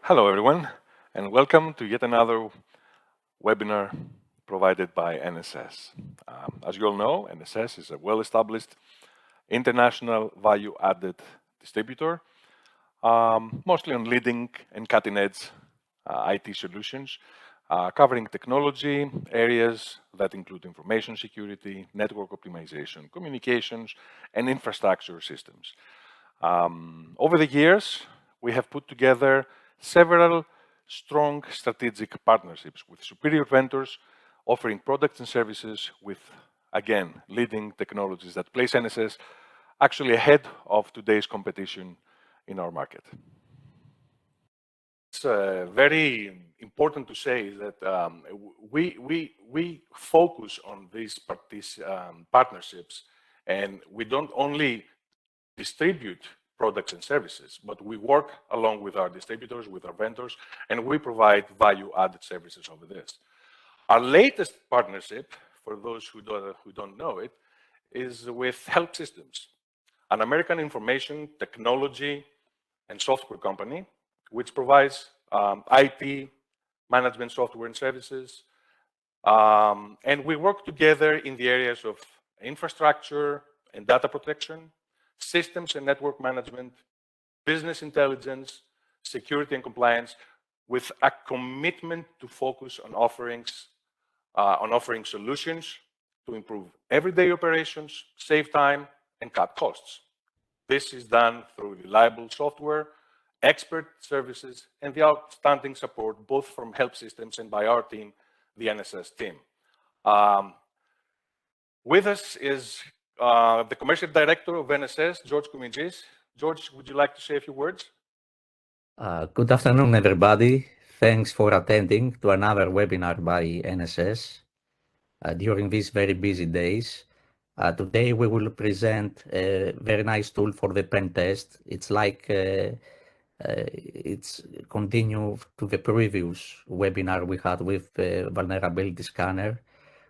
Hello, everyone, and welcome to yet another webinar provided by NSS. As you all know, NSS is a well-established international value-added distributor, mostly on leading and cutting-edge IT solutions, covering technology areas that include information security, network optimization, communications, and infrastructure systems. Over the years, we have put together several strong strategic partnerships with superior vendors offering products and services with, again, leading technologies that place NSS actually ahead of today's competition in our market. It's very important to say that we focus on these partnerships, and we don't only distribute products and services, but we work along with our distributors, with our vendors, and we provide value-added services over this. Our latest partnership, for those who don't know it, is with HelpSystems, an American information technology and software company, which provides IT management software and services. And we work together in the areas of infrastructure and data protection, systems and network management, business intelligence, security and compliance, with a commitment to focus on offering solutions to improve everyday operations, save time, and cut costs. This is done through reliable software, expert services, and the outstanding support both from HelpSystems and by our team, the NSS team. With us is the Commercial Director of NSS, George Koumidjis. George, would you like to say a few words? Good afternoon, everybody. Thanks for attending to another webinar by NSS during these very busy days. Today we will present a very nice tool for the pen test. It's like it's continue to the previous webinar we had with the vulnerability scanner.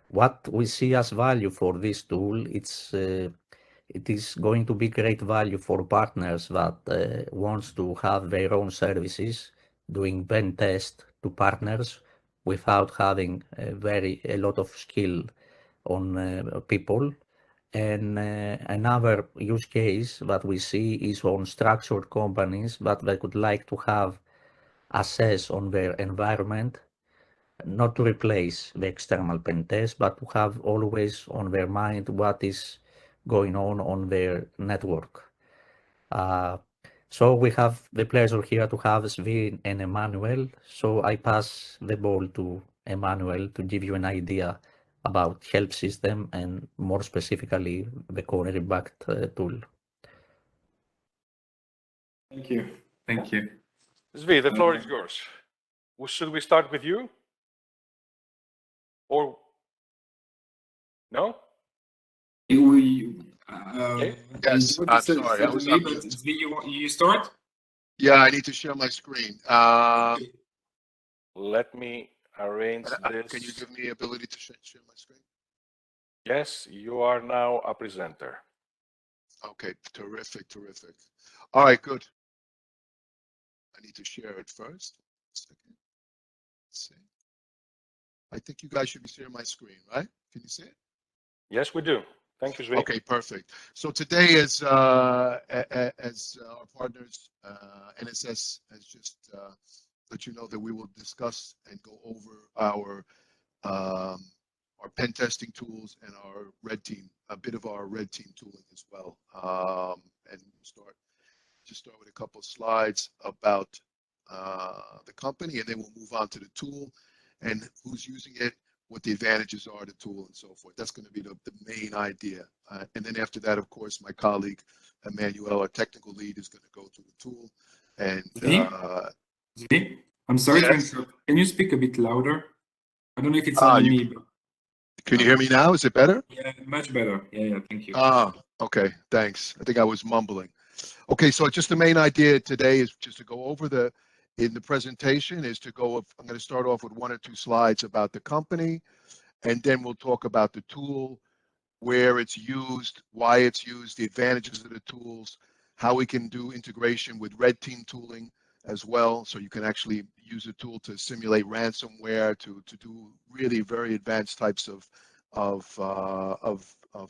What we see as value for this tool, it is going to be great value for partners that wants to have their own services doing pen test to partners without having a lot of skill on people. And another use case that we see is on structured companies that they could like to have access on their environment, not to replace the external pen test, but to have always on their mind what is going on their network. So we have the pleasure here to have Sven and Emmanuel. So I pass the ball to Emmanuel to give you an idea about HelpSystem and more specifically the query-backed tool. Thank you. Thank you. Sven, the floor is yours. Should we start with you? Or no? Yes, I'm sorry. I was on mute. You start? Yeah, I need to share my screen. Let me arrange this. Can you give me ability to share my screen? Yes, you are now a presenter. Okay, terrific, terrific. All right, good. I need to share it first. Second. Let's see. I think you guys should be sharing my screen, right? Can you see it? Yes, we do. Thank you, Sven. Okay, perfect. So today, as our partners, NSS has just let you know that we will discuss and go over our pen testing tools and our red team, a bit of our red team tooling as well. And we'll start with a couple of slides about the company, and then we'll move on to the tool and who's using it, what the advantages are of the tool, and so forth. That's going to be the main idea. And then after that, of course, my colleague, Emmanuel, our technical lead, is going to go through the tool. And Zvi, I'm sorry to interrupt. Can you speak a bit louder? I don't know if it's on me, but... Can you hear me now? Is it better? Yeah, much better. Yeah, thank you. Okay, thanks. I think I was mumbling. Okay, so just the main idea today is just to go over in the presentation is to go, I'm going to start off with 1 or 2 slides about the company, and then we'll talk about the tool, where it's used, why it's used, the advantages of the tools, how we can do integration with red team tooling, as well. So you can actually use a tool to simulate ransomware, to do really very advanced types of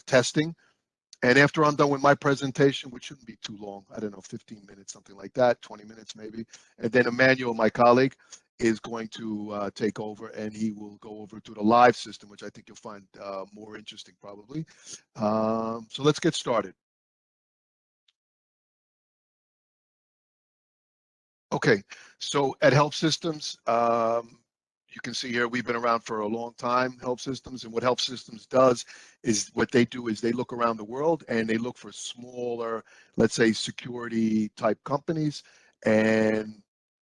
testing. And after I'm done with my presentation, which shouldn't be too long, I don't know, 15 minutes, something like that, 20 minutes maybe. And then Emmanuel, my colleague, is going to take over, and he will go over to the live system, which I think you'll find more interesting probably. So let's get started. Okay, so at HelpSystems, you can see here we've been around for a long time, HelpSystems, and what HelpSystems does is what they do is they look around the world and they look for smaller, let's say, security type companies, and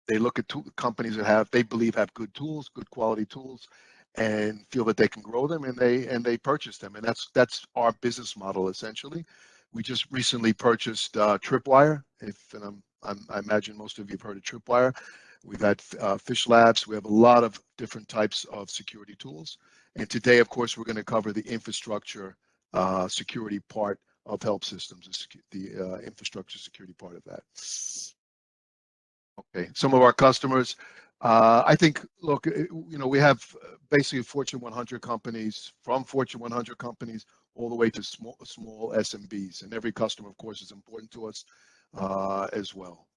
they look at companies that they believe have good tools, good quality tools, and feel that they can grow them, and they purchase them, and that's our business model essentially. We just recently purchased Tripwire. I imagine most of you have heard of Tripwire. We've had Fish Labs. We have a lot of different types of security tools. And today, of course, we're going to cover the infrastructure security part of HelpSystems, the infrastructure security part of that. Okay, some of our customers, I think, look, we have basically Fortune 100 companies, from Fortune 100 companies all the way to small SMBs. And every customer, of course, is important to us as well.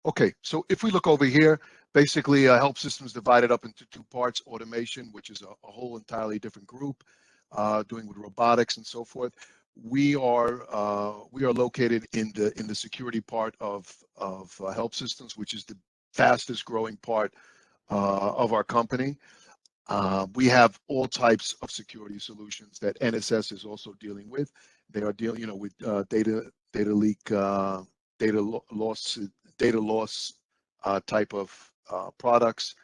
Okay, so if we look over here, basically HelpSystems divided up into two parts: automation, which is a whole entirely different group, doing with robotics and so forth. We are located in the security part of HelpSystems, which is the fastest growing part of our company. We have all types of security solutions that NSS is also dealing with. They are dealing, with data leak, data loss type of products,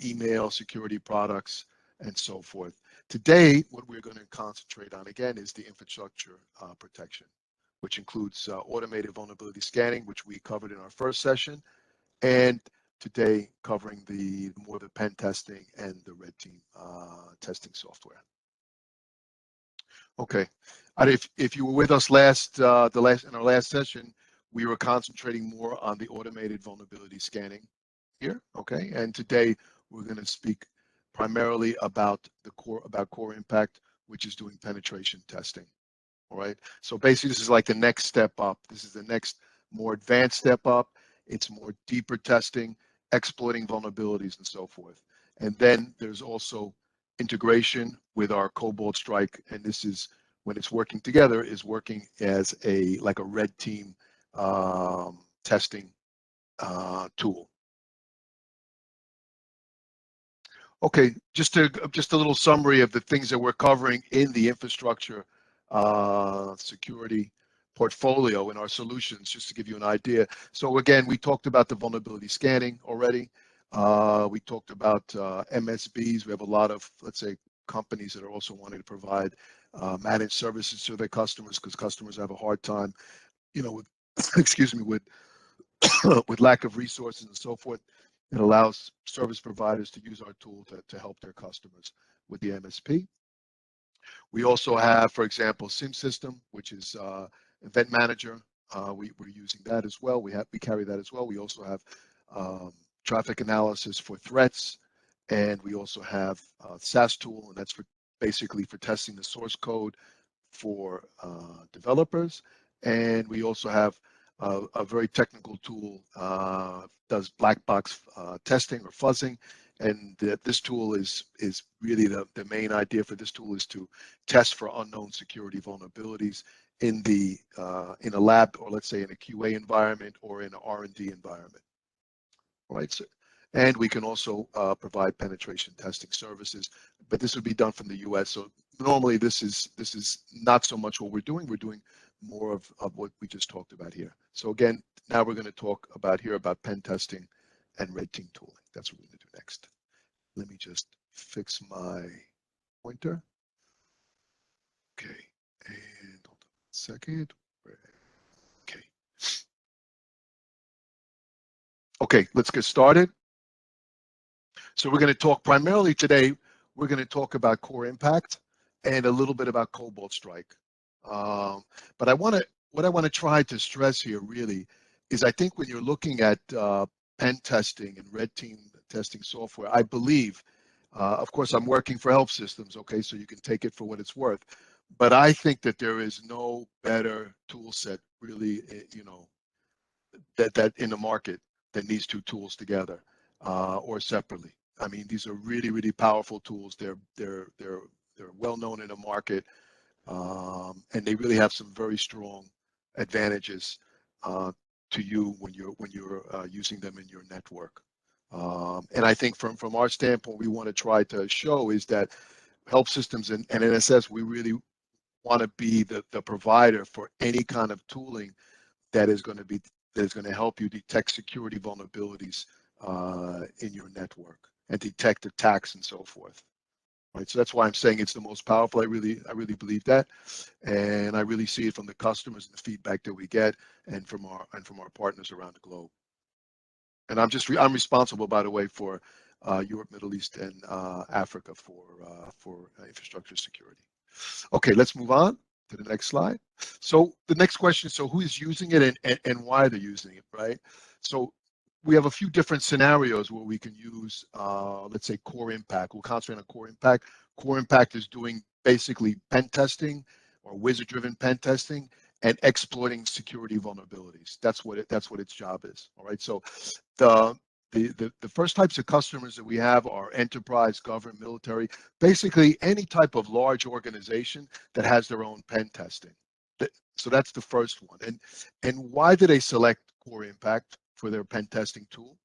email security products, and so forth. Today, what we're going to concentrate on again is the infrastructure protection, which includes automated vulnerability scanning, which we covered in our first session, and today covering more of the pen testing and the red team testing software. Okay, if you were with us in our last session, we were concentrating more on the automated vulnerability scanning here. Okay, and today we're going to speak primarily about Core Impact, which is doing penetration testing. All right, so basically this is like the next step up. This is the next more advanced step up. It's more deeper testing, exploiting vulnerabilities and so forth. And then there's also integration with our Cobalt Strike, and this is, when it's working together, is working as like a red team testing tool. Okay, just a little summary of the things that we're covering in the infrastructure security portfolio in our solutions, just to give you an idea. So again, we talked about the vulnerability scanning already. We talked about MSBs. We have a lot of, let's say, companies that are also wanting to provide managed services to their customers, because customers have a hard time, with excuse me, with lack of resources and so forth. It allows service providers to use our tool to help their customers with the MSP. We also have, for example, SIM system, which is Event Manager. We're using that as well. We carry that as well. We also have traffic analysis for threats, and we also have SaaS tool, and that's basically for testing the source code for developers. And we also have a very technical tool, does black box testing or fuzzing. And this tool is really the main idea for this tool is to test for unknown security vulnerabilities in a lab, or let's say in a QA environment or in an R&D environment. All right. So, and we can also provide penetration testing services, but this would be done from the US. So normally this is not so much what we're doing. We're doing more of what we just talked about here. So again, now we're going to talk about pen testing and red team tooling. That's what we're going to do next. Let me just fix my pointer. Okay, and hold on a second. Okay. Okay, let's get started. So we're going to talk primarily today, we're going to talk about Core Impact and a little bit about Cobalt Strike. But what I want to try to stress here really is I think when you're looking at pen testing and red team testing software, I believe, of course, I'm working for HelpSystems, okay, so you can take it for what it's worth, but I think that there is no better tool set really, you know, that in the market than these two tools together or separately. I mean, these are really, really powerful tools. They're well known in the market, and they really have some very strong advantages to you when you're using them in your network. And I think from our standpoint, we want to try to show is that HelpSystems and NSS, we really want to be the provider for any kind of tooling that is going to help you detect security vulnerabilities in your network and detect attacks and so forth. Right, so that's why I'm saying it's the most powerful. I really believe that, and I really see it from the customers and the feedback that we get, and from our partners around the globe. And I'm responsible, by the way, for Europe, Middle East, and Africa for infrastructure security. Okay, let's move on to the next slide. So the next question is, so who is using it and why they're using it, right? So we have a few different scenarios where we can use, let's say, Core Impact. We'll concentrate on Core Impact. Core Impact is doing basically pen testing or wizard-driven pen testing and exploiting security vulnerabilities. That's what its job is. All right. So the first types of customers that we have are enterprise, government, military, basically any type of large organization that has their own pen testing. So that's the first one. And why do they select Core Impact for their pen testing tool?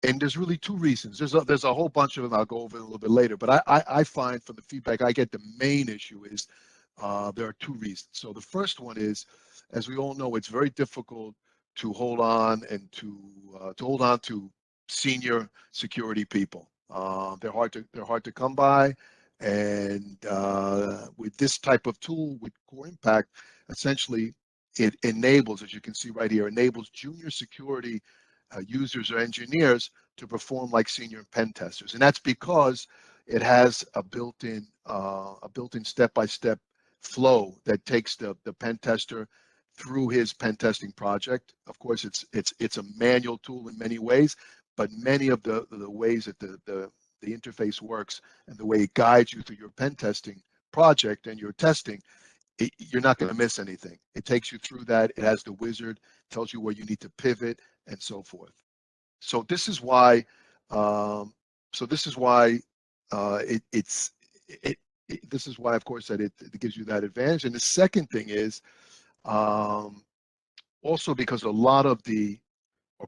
And there's really two reasons. There's a whole bunch of them I'll go over a little bit later, but I find from the feedback I get, the main issue is there are two reasons. So the first one is, as we all know, it's very difficult to hold on and to senior security people. They're hard to come by, and with this type of tool, with Core Impact, essentially it enables, as you can see right here, enables junior security users or engineers to perform like senior pen testers, and that's because it has a built-in step-by-step flow that takes the pen tester through his pen testing project. Of course, it's a manual tool in many ways, but many of the ways that the interface works and the way it guides you through your pen testing project and your testing, you're not going to miss anything. It takes you through that. It has the wizard, tells you where you need to pivot, and so forth. So this is why. This is why, of course, that it gives you that advantage. And the second thing is also because a lot of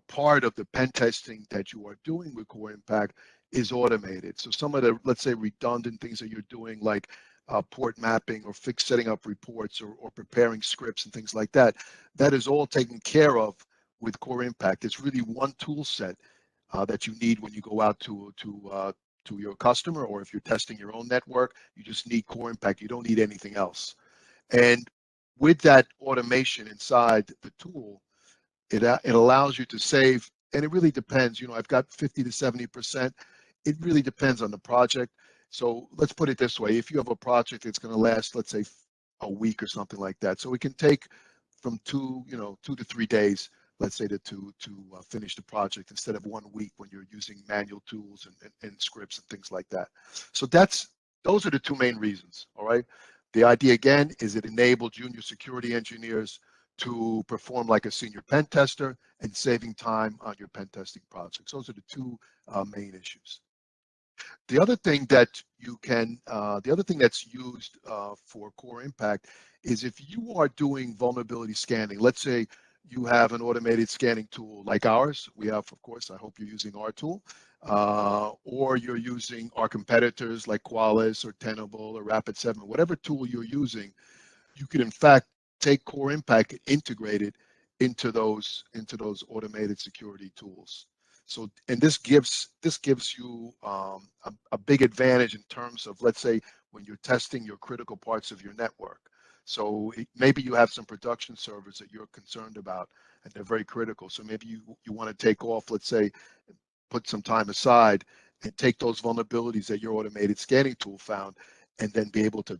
part of the pen testing that you are doing with Core Impact is automated. So some of the, let's say, redundant things that you're doing, like port mapping or setting up reports or preparing scripts and things like that, that is all taken care of with Core Impact. It's really one tool set that you need when you go out to your customer, or if you're testing your own network, you just need Core Impact. You don't need anything else. And with that automation inside the tool, it allows you to save, and it really depends. You know, I've got 50 to 70%. It really depends on the project. So let's put it this way: if you have a project that's going to last, let's say, a week or something like that, so it can take from 2 to 3 days, let's say, to finish the project, instead of 1 week when you're using manual tools and scripts and things like that. So those are the two main reasons. All right. The idea, again, is it enables junior security engineers to perform like a senior pen tester and saving time on your pen testing projects. Those are the two main issues. The other thing that that's used for Core Impact is if you are doing vulnerability scanning. Let's say you have an automated scanning tool like ours. We have, of course, I hope you're using our tool, or you're using our competitors like Qualys or Tenable or Rapid7, whatever tool you're using. You could, in fact, take Core Impact and integrate it into those automated security tools. So, and this gives you a big advantage in terms of, let's say, when you're testing your critical parts of your network. So maybe you have some production servers that you're concerned about, and they're very critical. So maybe you want to take off, let's say, put some time aside and take those vulnerabilities that your automated scanning tool found, and then be able to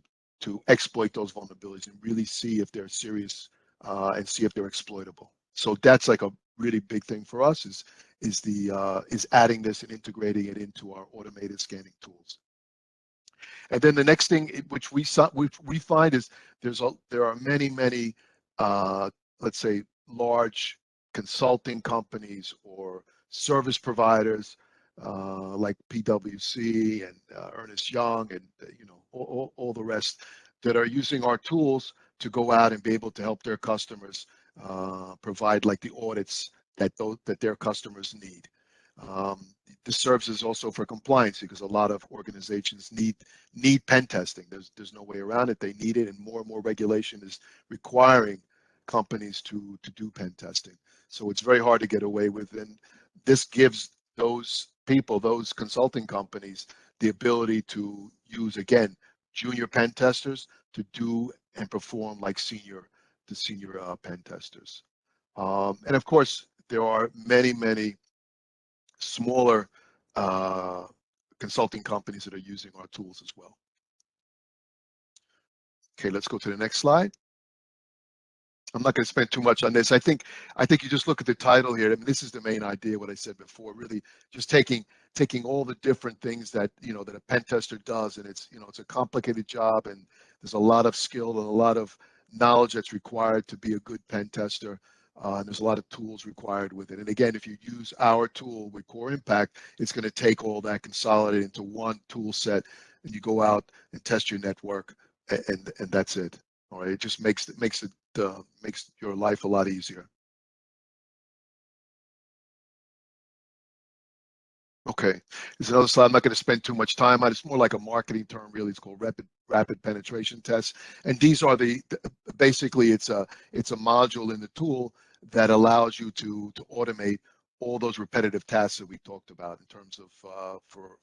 exploit those vulnerabilities and really see if they're serious and see if they're exploitable. So that's like a really big thing for us is adding this and integrating it into our automated scanning tools. And then the next thing which we find is there are many let's say large consulting companies or service providers like PwC and Ernst Young and all the rest that are using our tools to go out and be able to help their customers provide like the audits that their customers need. This serves as also for compliance because a lot of organizations need pen testing. There's no way around it. They need it, and more regulation is requiring companies to do pen testing. So it's very hard to get away with, and this gives those people, those consulting companies, the ability to use, again, junior pen testers to do and perform like senior pen testers. And of course, there are many smaller consulting companies that are using our tools as well. Okay, let's go to the next slide. I'm not going to spend too much on this. I think you just look at the title here. I mean, this is the main idea, what I said before, really just taking all the different things that, that a pen tester does. And it's, it's a complicated job, and there's a lot of skill and a lot of knowledge that's required to be a good pen tester. And there's a lot of tools required with it. And again, if you use our tool with Core Impact, it's going to take all that, consolidate into one tool set, and you go out and test your network, and that's it. All right, it just makes your life a lot easier. Okay, there's another slide. I'm not going to spend too much time on. It's more like a marketing term, really. It's called rapid penetration tests, and these are basically it's a module in the tool that allows you to automate all those repetitive tasks that we talked about in terms of for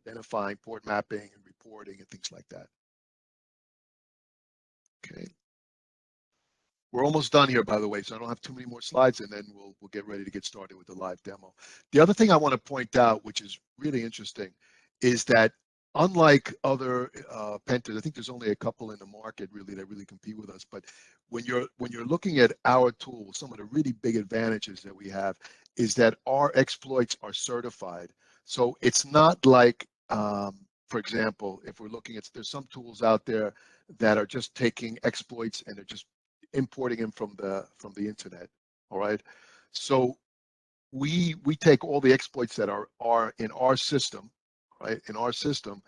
identifying port mapping and reporting and things like that. Okay. We're almost done here, by the way, so I don't have too many more slides, and then we'll get ready to get started with the live demo. The other thing I want to point out, which is really interesting, is that unlike other pen testers, I think there's only a couple in the market really that really compete with us. But when you're looking at our tools, some of the really big advantages that we have is that our exploits are certified. So it's not like, for example, if we're looking at, there's some tools out there that are just taking exploits and they're just importing them from the internet. All right, so we take all the exploits that are in our system, right? In our system,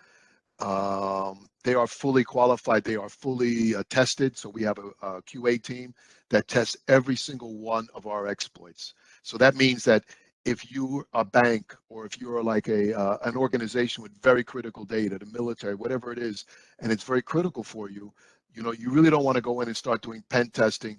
they are fully qualified, they are fully tested. So we have a QA team that tests every single one of our exploits. So that means that if you're a bank or if you're like an organization with very critical data, the military, whatever it is, and it's very critical for you, you really don't want to go in and start doing pen testing,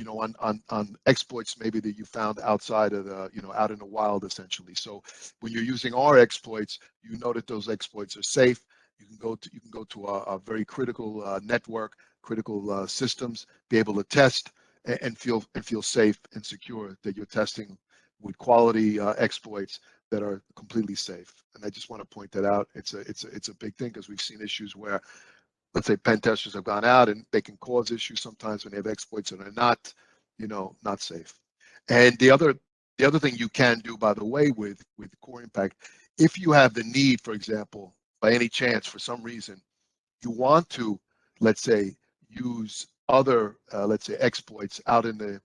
on exploits maybe that you found outside of the, out in the wild, essentially. So when you're using our exploits, you know that those exploits are safe. You can go to a very critical network, critical systems, be able to test and feel safe and secure that you're testing with quality exploits that are completely safe. And I just want to point that out. It's a big thing because we've seen issues where, let's say, pen testers have gone out and they can cause issues sometimes when they have exploits that are not safe. And the other thing you can do, by the way, with Core Impact, if you have the need, for example, by any chance, for some reason, you want to, let's say, use other, let's say, exploits out in the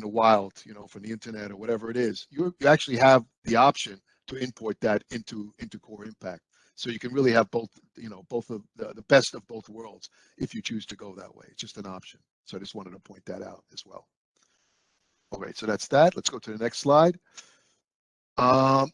wild, from the internet or whatever it is, you actually have the option to import that into Core Impact. So you can really have both, both of the best of both worlds if you choose to go that way. It's just an option. So I just wanted to point that out as well. All right, so that's that. Let's go to the next slide.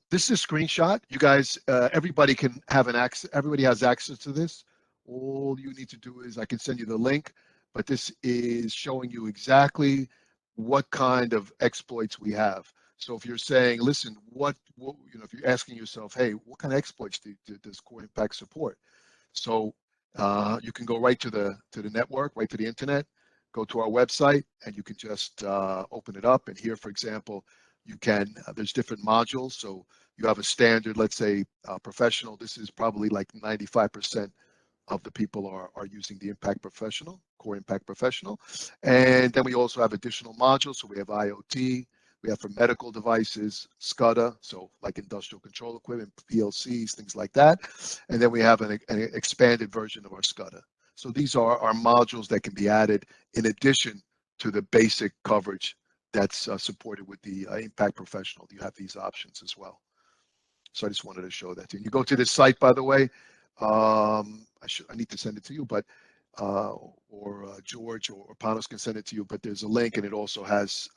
This is a screenshot. You guys, everybody can have everybody has access to this. All you need to do is, I can send you the link, but this is showing you exactly what kind of exploits we have. So if you're saying, listen, if you're asking yourself, hey, what kind of exploits does Core Impact support? So you can go right to the network, right to the internet, go to our website, and you can just open it up. And here, for example, you can, there's different modules. So you have a standard, let's say, professional. This is probably like 95% of the people are using the Impact Professional, Core Impact Professional. And then we also have additional modules. So we have IoT, we have for medical devices, SCADA, so like industrial control equipment, PLCs, things like that. And then we have an expanded version of our SCADA. So these are our modules that can be added in addition to the basic coverage that's supported with the Impact Professional. You have these options as well. So I just wanted to show that to you. You go to this site, by the way. I need to send it to you, but George or Panos can send it to you. But there's a link, and it also has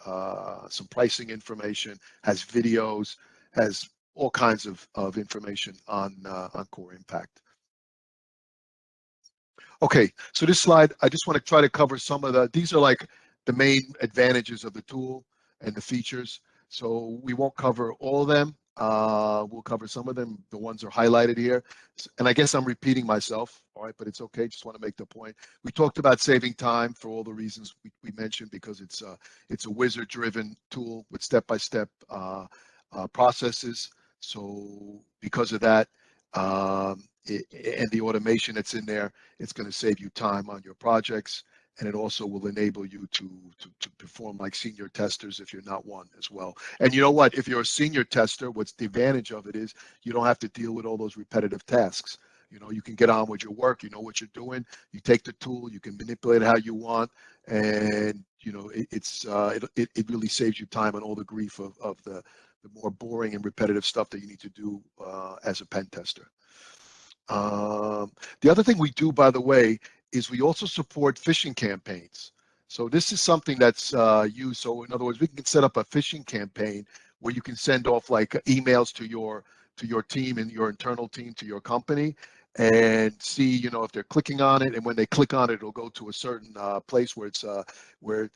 some pricing information, has videos, has all kinds of information on Core Impact. Okay, so this slide, I just want to try to cover some of these are like the main advantages of the tool and the features. So we won't cover all of them. We'll cover some of them. The ones are highlighted here. And I guess I'm repeating myself, all right, but it's okay. Just want to make the point. We talked about saving time for all the reasons we mentioned, because it's a wizard-driven tool with step-by-step processes. So because of that, and the automation that's in there, it's going to save you time on your projects. And it also will enable you to perform like senior testers if you're not one as well. And you know what? If you're a senior tester, what's the advantage of it is you don't have to deal with all those repetitive tasks. You know, you can get on with your work. You know what you're doing. You take the tool. You can manipulate it how you want, and you know it really saves you time on all the grief of the more boring and repetitive stuff that you need to do as a pen tester. The other thing we do, by the way, is we also support phishing campaigns. So this is something that's used. So in other words, we can set up a phishing campaign where you can send off like emails to your team and your internal team to your company, and see, you know, if they're clicking on it, and when they click on it, it'll go to a certain place where it's where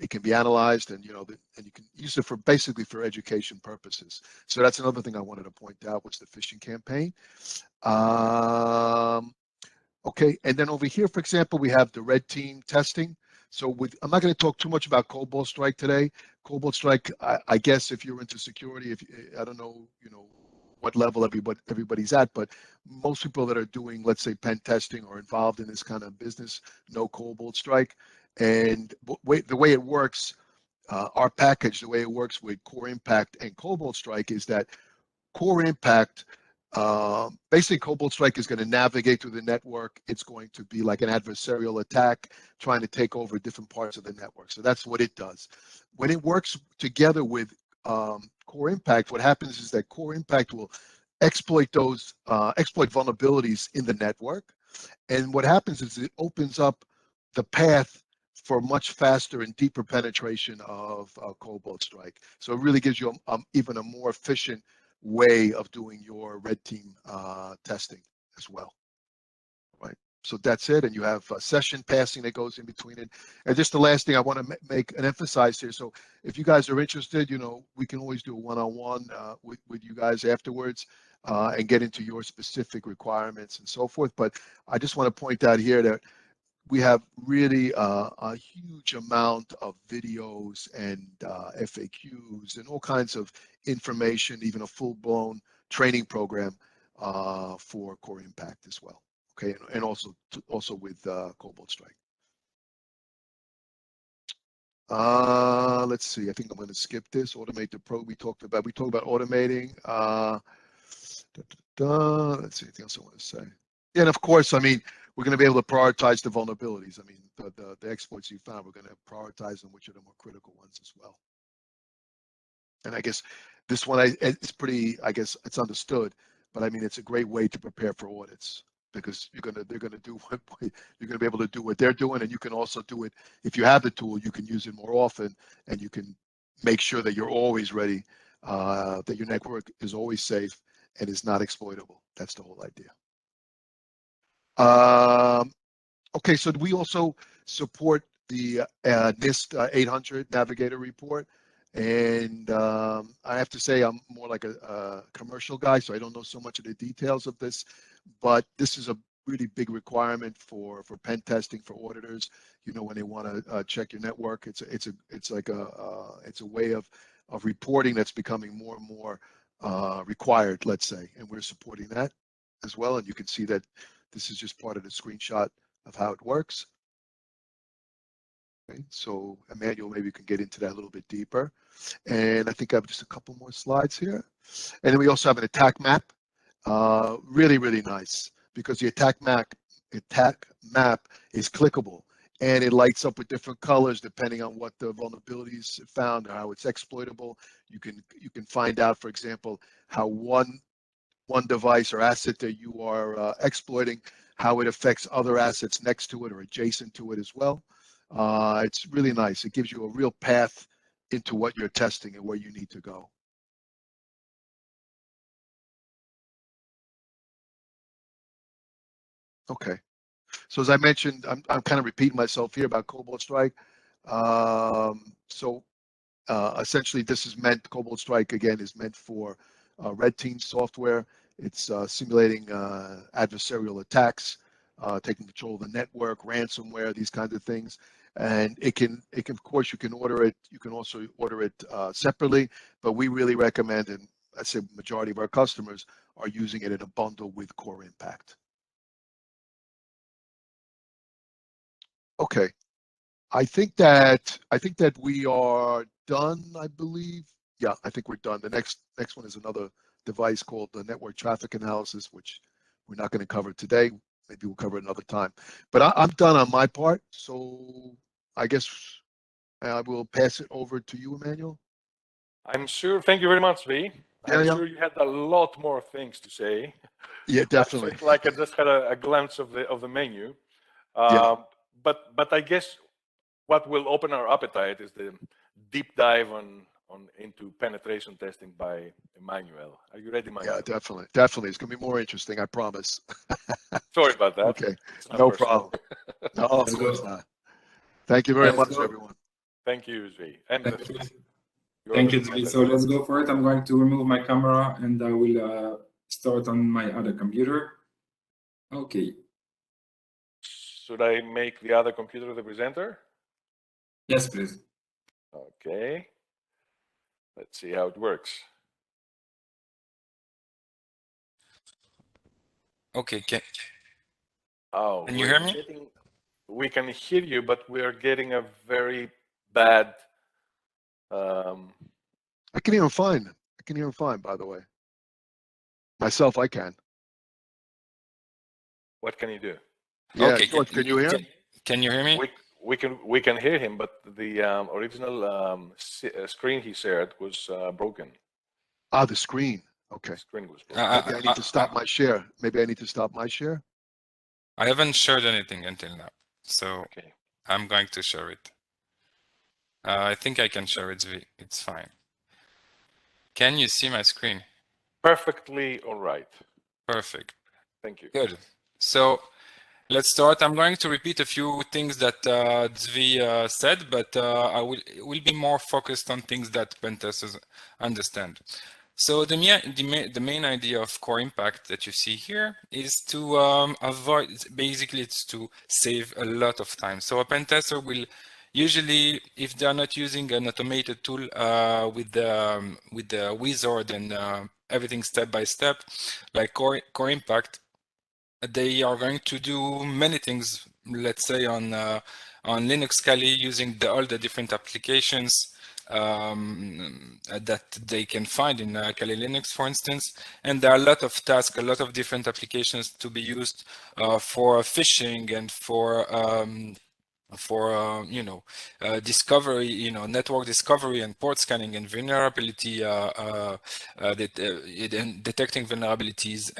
it can be analyzed, and you know, and you can use it for basically for education purposes. So that's another thing I wanted to point out was the phishing campaign. Okay, and then over here, for example, we have the red team testing. So I'm not going to talk too much about Cobalt Strike today. Cobalt Strike, I guess if you're into security, I don't know, you know, what level everybody's at, but most people that are doing, let's say, pen testing or involved in this kind of business know Cobalt Strike. And the way it works, our package, the way it works with Core Impact and Cobalt Strike is that Core Impact, basically Cobalt Strike is going to navigate through the network. It's going to be like an adversarial attack trying to take over different parts of the network. So that's what it does. When it works together with Core Impact, what happens is that Core Impact will exploit those exploit vulnerabilities in the network. And what happens is it opens up the path for much faster and deeper penetration of Cobalt Strike. So it really gives you even a more efficient way of doing your red team testing as well, right? So that's it, and you have session passing that goes in between it. And just the last thing I want to make an emphasize here. So if you guys are interested, you know, we can always do a one-on-one with you guys afterwards and get into your specific requirements and so forth. But I just want to point out here that we have really a huge amount of videos and FAQs and all kinds of information, even a full-blown training program for Core Impact as well. Okay, and also with Cobalt Strike. Let's see. I think I'm going to skip this. Automate the pro. We talked about automating. Let's see. Anything else I want to say? Yeah, and of course, I mean, we're going to be able to prioritize the vulnerabilities. I mean, the exploits you found, we're going to prioritize them, which are the more critical ones as well. And I guess this one, it's pretty, I guess it's understood, but I mean, it's a great way to prepare for audits, because they're going to do what you're going to be able to do what they're doing, and you can also do it if you have the tool. You can use it more often, and you can make sure that you're always ready, that your network is always safe and is not exploitable. That's the whole idea. Okay, so we also support the NIST 800 Navigator report, and I have to say I'm more like a commercial guy, so I don't know so much of the details of this, but this is a really big requirement for pen testing for auditors. You know, when they want to check your network, it's a way of reporting that's becoming more and more required, let's say, and we're supporting that as well. And you can see that This is just part of the screenshot of how it works. Okay, so Emmanuel maybe can get into that a little bit deeper. And I think I have just a couple more slides here. And then we also have an attack map. Really, really nice, because the attack map is clickable, and it lights up with different colors depending on what the vulnerabilities found or how it's exploitable. You can find out, for example, how one device or asset that you are exploiting, how it affects other assets next to it or adjacent to it as well. It's really nice. It gives you a real path into what you're testing and where you need to go. Okay. So as I mentioned, I'm kind of repeating myself here about Cobalt Strike. Essentially, this is meant, Cobalt Strike again is meant for red team software. It's simulating adversarial attacks, taking control of the network, ransomware, these kinds of things. And it can, of course, you can order it. You can also order it separately, but we really recommend, and I say majority of our customers are using it in a bundle with Core Impact. Okay, I think that we are done. I believe. Yeah, I think we're done. The next one is another device called the network traffic analysis, which we're not going to cover today. Maybe we'll cover it another time. But I'm done on my part. So I guess I will pass it over to you, Emmanuel. I'm sure. Thank you very much, V. Yeah, I'm sure you had a lot more things to say. Yeah, definitely. I felt like I just had a glance of the menu. Yeah. But I guess what will open our appetite is the deep dive into penetration testing by Emmanuel. Are you ready, Emmanuel? Yeah, definitely. Definitely. It's going to be more interesting, I promise. Sorry about that. Okay. No problem. No, of course not. Thank you very much, everyone. Thank you, Zvi. And Thank you, Zvi. So let's go for it. I'm going to remove my camera and I will start on my other computer. Okay. Should I make the other computer the presenter? Yes, please. Okay. Let's see how it works. Okay. Can you hear me? We can hear you, but we are getting a very bad. I can hear him fine. I can hear him fine, by the way. Myself, I can. What can you do? Yeah, Okay. George, can you hear him? Can you hear me? We can hear him, but the original screen he shared was broken. Ah, the screen. Okay. The screen was broken. Maybe I need to stop my share. Maybe I need to stop my share. I haven't shared anything until now, so Okay. I'm going to share it. I think I can share it. It's fine. Can you see my screen? Perfectly all right. Perfect. Thank you. Good. So let's start. I'm going to repeat a few things that Zvi said, but I will be more focused on things that pen testers understand. So the main idea of Core Impact that you see here is to avoid, basically it's to save a lot of time. So a pen tester will usually, if they're not using an automated tool with the wizard and everything step by step, like Core Impact, they are going to do many things, let's say on Linux Kali, using all the different applications that they can find in Kali Linux, for instance. And there are a lot of tasks, a lot of different applications to be used for phishing and for discovery, network discovery and port scanning and vulnerability, detecting vulnerabilities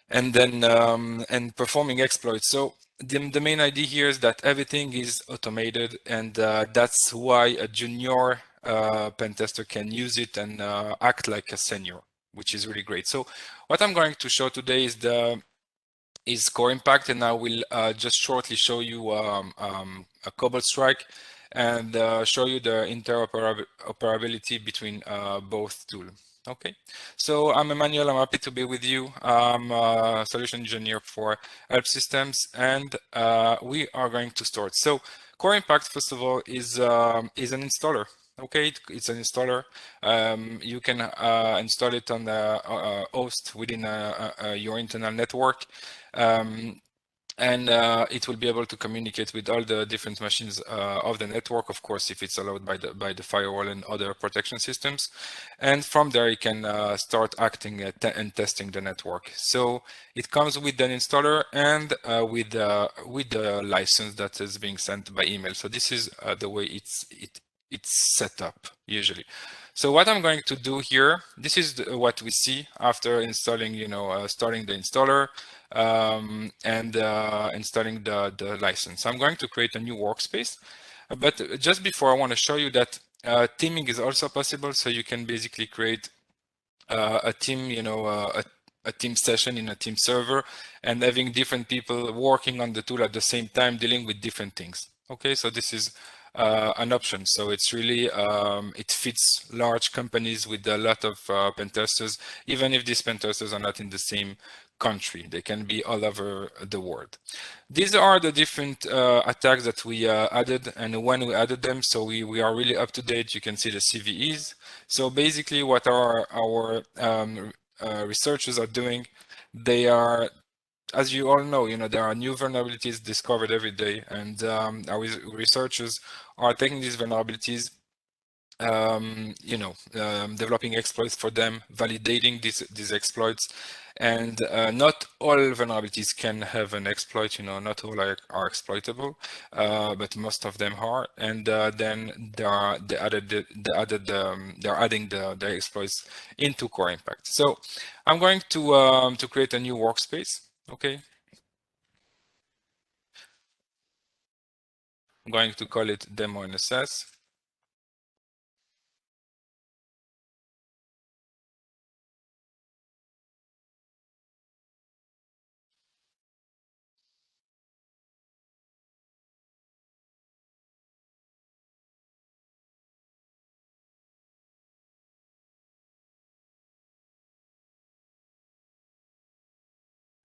and then performing exploits. So the main idea here is that everything is automated, and that's why a junior pen tester can use it and act like a senior, which is really great. So what I'm going to show today is Core Impact, and I will just shortly show you a Cobalt Strike and show you the interoperability between both tools. Okay, so I'm Emmanuel. I'm happy to be with you. I'm a solution engineer for HelpSystems, and we are going to start. So Core Impact, first of all, is an installer. Okay, it's an installer. You can install it on the host within your internal network. And it will be able to communicate with all the different machines of the network, of course, if it's allowed by the firewall and other protection systems. And from there, you can start acting and testing the network. So it comes with an installer and with the license that is being sent by email. So this is the way it's set up usually. So what I'm going to do here, this is what we see after installing, starting the installer and installing the license. I'm going to create a new workspace, but just before, I want to show you that teaming is also possible. So you can basically create a team, a team session in a team server, and having different people working on the tool at the same time, dealing with different things. Okay, so this is an option. So it's really, it fits large companies with a lot of pen testers, even if these pen testers are not in the same country. They can be all over the world. These are the different attacks that we added and when we added them. So we are really up to date. You can see the CVEs. So basically what our researchers are doing, they are, as you all know, there are new vulnerabilities discovered every day, and our researchers are taking these vulnerabilities, developing exploits for them, validating these exploits, and not all vulnerabilities can have an exploit. Not all are exploitable, but most of them are. And then they're adding the exploits into Core Impact. So I'm going to create a new workspace. Okay. I'm going to call it Demo NSS.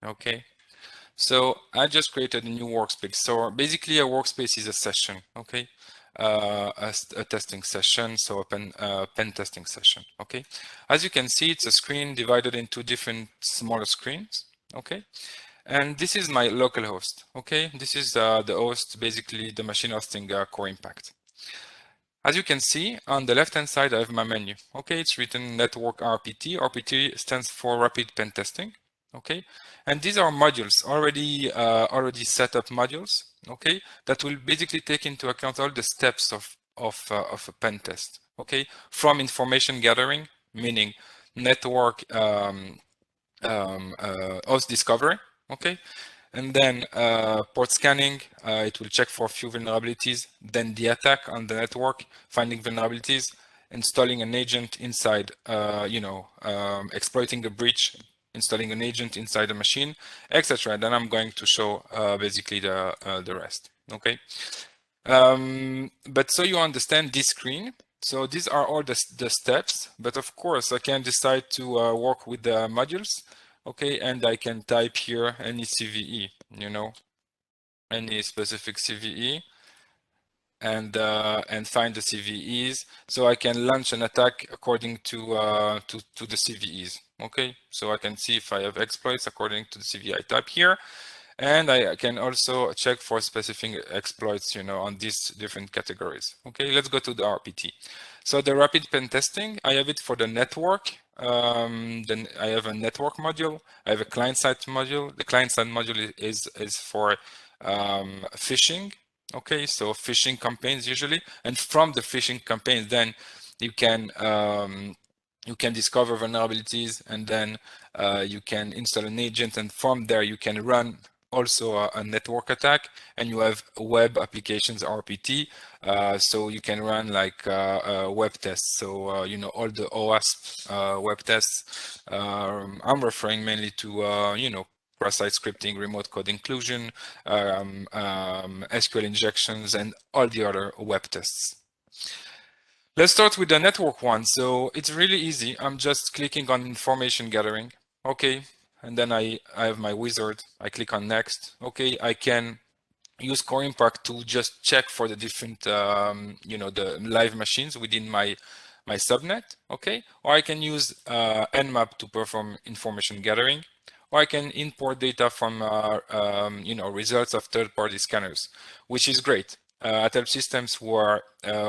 Okay. So I just created a new workspace. So basically a workspace is a session, okay? A testing session, so a pen testing session, okay? As you can see, it's a screen divided into different smaller screens, okay? And this is my local host, okay? This is the host, basically the machine hosting Core Impact. As you can see, on the left-hand side, I have my menu, okay? It's written Network RPT. RPT stands for Rapid Pen Testing. Okay, and these are modules already set up modules. Okay, that will basically take into account all the steps of a pen test. Okay, from information gathering, meaning network host discovery. Okay, and then port scanning. It will check for a few vulnerabilities. Then the attack on the network, finding vulnerabilities, installing an agent inside. Exploiting a breach, installing an agent inside the machine, etc. Then I'm going to show basically the rest. Okay, but so you understand this screen. So these are all the steps. But of course, I can decide to work with the modules. Okay, and I can type here any CVE. Any specific CVE. And find the CVEs, so I can launch an attack according to the CVEs. Okay, so I can see if I have exploits according to the CVE I type here, and I can also check for specific exploits, on these different categories. Okay, let's go to the RPT. So the rapid pen testing, I have it for the network. Then I have a network module. I have a client-side module. The client-side module is for phishing. Okay, so phishing campaigns usually, and from the phishing campaigns, then you can discover vulnerabilities, and then you can install an agent, and from there you can run also a network attack, and you have web applications RPT, so you can run like web tests. So all the OWASP web tests. I'm referring mainly to cross-site scripting, remote code inclusion, SQL injections, and all the other web tests. Let's start with the network one. So it's really easy. I'm just clicking on information gathering. Okay, and then I have my wizard. I click on next. Okay, I can use Core Impact to just check for the different, you know, the live machines within my subnet, okay? Or I can use Nmap to perform information gathering, or I can import data from, you know, results of third-party scanners, which is great. At HelpSystems, where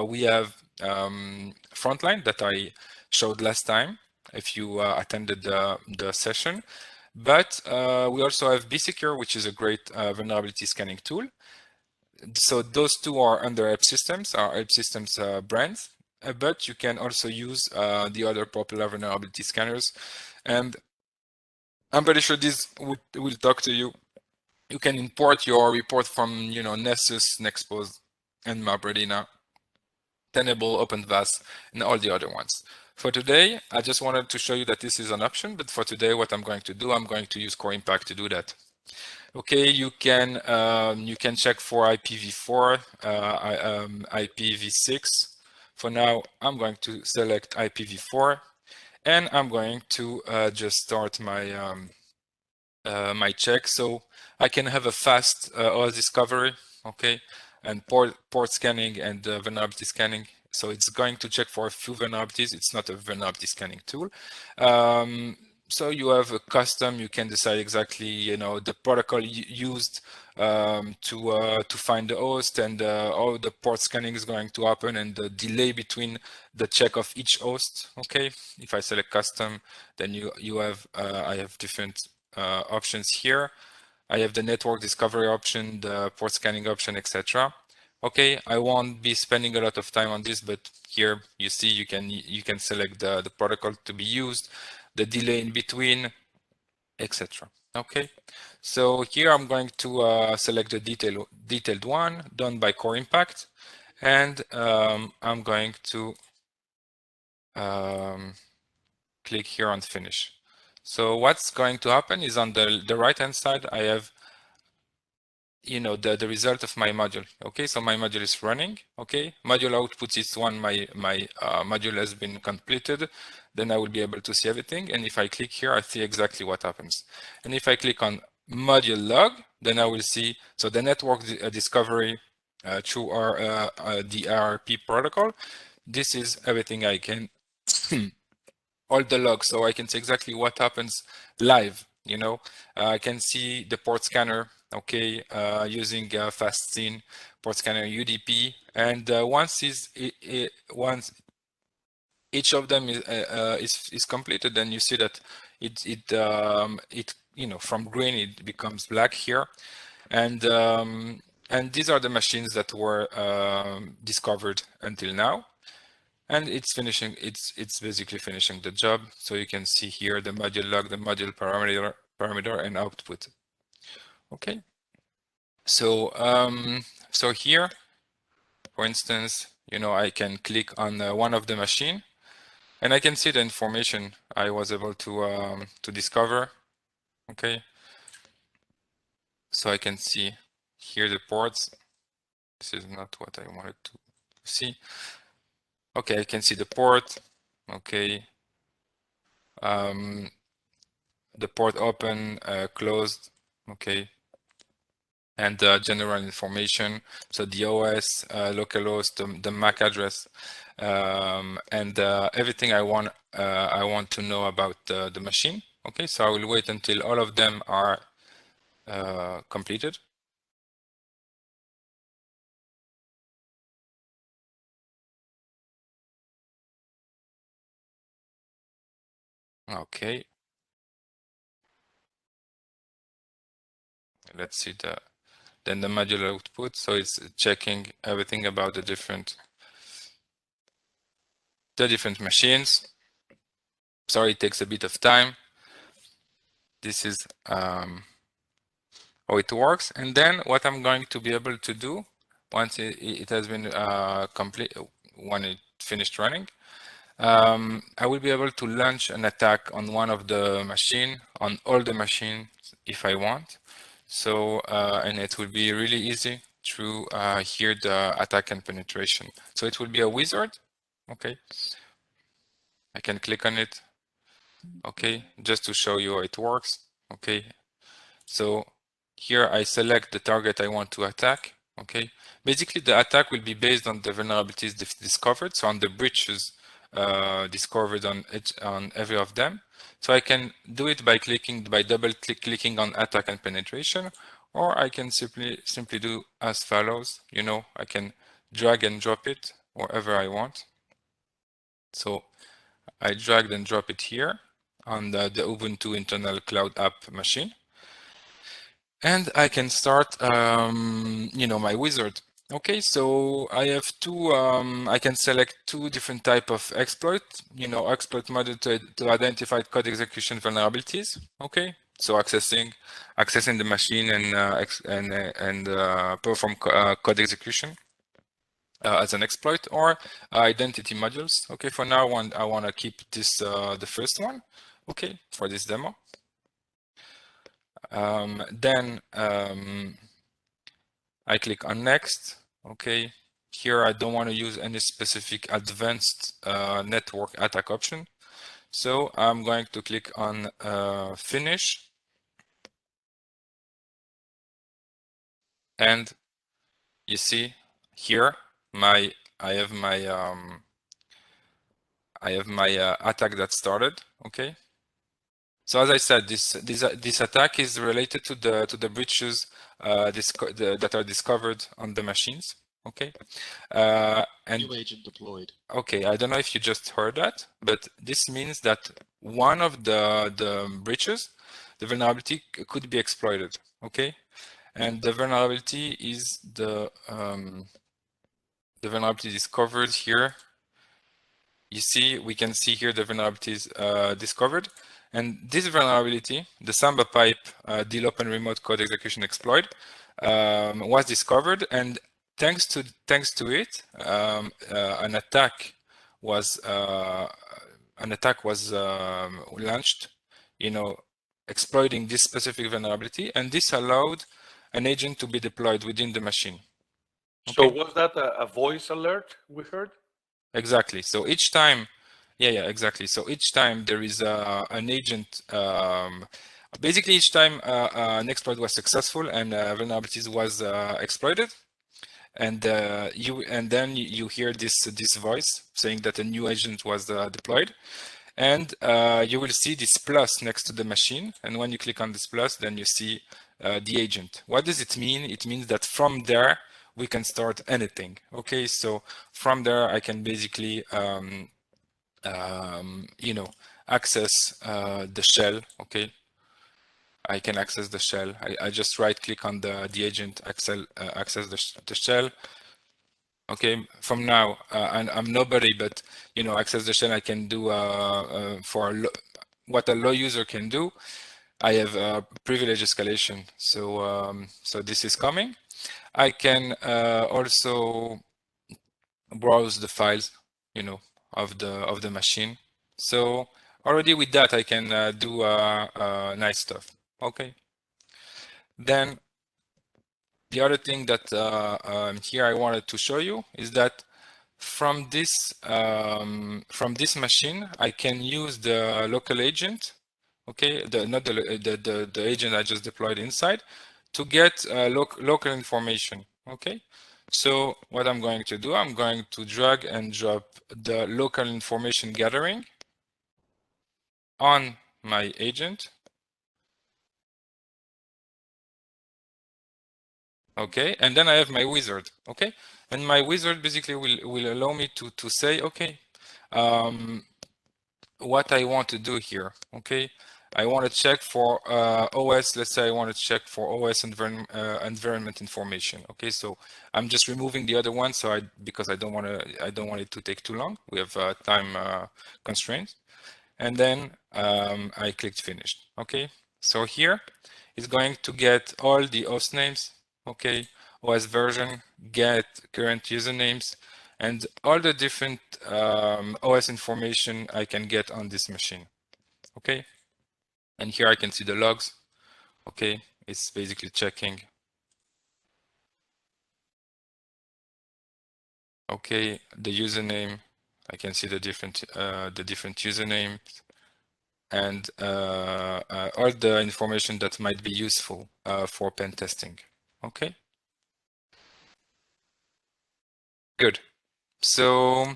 we have Frontline that I showed last time, if you attended the session. But we also have BSecure, which is a great vulnerability scanning tool. So those two are under HelpSystems, are HelpSystems brands, but you can also use the other popular vulnerability scanners. And I'm pretty sure this will talk to you. You can import your report from, you know, Nessus, Nexpose, Nmap, Redina, Tenable, OpenVAS, and all the other ones. For today, I just wanted to show you that this is an option, but for today, what I'm going to do, I'm going to use Core Impact to do that. Okay, you can check for IPv4, IPv6. For now, I'm going to select IPv4, and I'm going to just start my my check, so I can have a fast OS discovery, okay, and port scanning and vulnerability scanning. So it's going to check for a few vulnerabilities. It's not a vulnerability scanning tool. So you have a custom. You can decide exactly, you know, the protocol used to find the host, and how the port scanning is going to happen, and the delay between the check of each host. Okay, if I select custom, then you have I have different options here. I have the network discovery option, the port scanning option, etc. Okay, I won't be spending a lot of time on this, but here you see you can select the protocol to be used, the delay in between, etc. Okay, so here I'm going to select the detailed one done by Core Impact, and I'm going to click here on finish. So what's going to happen is on the right hand side, I have, you know, the result of my module. Okay, so my module is running. Okay, module output is one, my module has been completed. Then I will be able to see everything, and if I click here, I see exactly what happens. And if I click on module log, then I will see, so the network discovery through the RRP protocol. This is everything I can all the logs, so I can see exactly what happens live. You know, I can see the port scanner, okay, using FastScene port scanner UDP, and once each of them is completed, then you see that it you know, from green it becomes black here, and these are the machines that were discovered until now. And it's finishing, it's basically finishing the job. So you can see here the module log, the module parameter and output. Okay. So so here, for instance, you know, I can click on one of the machine, and I can see the information I was able to discover. Okay. So I can see here the ports. This is not what I wanted to see. Okay, I can see the port. Okay. The port open, closed, okay, and general information. So the OS, localhost, the MAC address, and everything I want to know about the machine. Okay, so I will wait until all of them are completed. Okay. Let's see then the modular output. So it's checking everything about the different machines. Sorry, it takes a bit of time. This is how it works. And then what I'm going to be able to do once it has been complete, when it finished running, I will be able to launch an attack on one of the machine, on all the machines if I want. So, and it will be really easy through here the attack and penetration. So it will be a wizard. Okay. I can click on it. Okay, just to show you how it works. Okay. So Here I select the target I want to attack. Okay, basically the attack will be based on the vulnerabilities discovered, so on the breaches discovered on every of them. So I can do it by clicking on attack and penetration, or I can simply do as follows. You know, I can drag and drop it wherever I want. So I drag and drop it here on the Ubuntu internal cloud app machine. And I can start, you know, my wizard. Okay, so I have two, I can select two different type of exploit, you know, exploit model to identify code execution vulnerabilities. Okay, so accessing the machine and perform code execution as an exploit, or identity modules. Okay, for now I want to keep this the first one. Okay, for this demo. Then I click on next. Okay, here I don't want to use any specific advanced network attack option, so I'm going to click on finish, and you see here I have my attack that started. Okay, so as I said, this attack is related to the breaches that are discovered on the machines. Okay, and new agent deployed. Okay, I don't know if you just heard that, but this means that one of the breaches, the vulnerability could be exploited. Okay, and the vulnerability is the vulnerability discovered here. You see, we can see here the vulnerabilities discovered, and this vulnerability, the Samba pipe deal open remote code execution exploit, was discovered, and thanks to it, an attack was launched, you know, exploiting this specific vulnerability, and this allowed an agent to be deployed within the machine. So Okay. was that a voice alert we heard? Exactly. So each time, yeah, exactly. So each time there is an agent, basically each time an exploit was successful and vulnerabilities was exploited, and then you hear this voice saying that a new agent was deployed, and you will see this plus next to the machine, and when you click on this plus, then you see the agent. What does it mean? It means that from there we can start anything. Okay, so from there I can basically you know, access the shell. Okay, I can access the shell. I just right click on the agent, access the shell. Okay, from now I'm nobody, but you know, access the shell I can do for what a low user can do. I have privilege escalation, so so this is coming. I can also browse the files, you know, of the machine. So already with that I can do nice stuff. Okay. Then the other thing that here I wanted to show you is that from this machine I can use the local agent. Okay, not the agent I just deployed inside, to get local information. Okay, so what I'm going to do, I'm going to drag and drop the local information gathering on my agent. Okay, and then I have my wizard. Okay, and my wizard basically will allow me to say, okay, what I want to do here. Okay, I want to check for OS. Let's say I want to check for OS environment information. Okay, so I'm just removing the other one, so because I don't want it to take too long. We have time constraints, and then I clicked finish. Okay, so here it's going to get all the host names. Okay, OS version, get current usernames, and all the different OS information I can get on this machine. Okay, and here I can see the logs. Okay, it's basically checking. Okay, the username, I can see the different usernames. and all the information that might be useful for pen testing. Okay. Good. So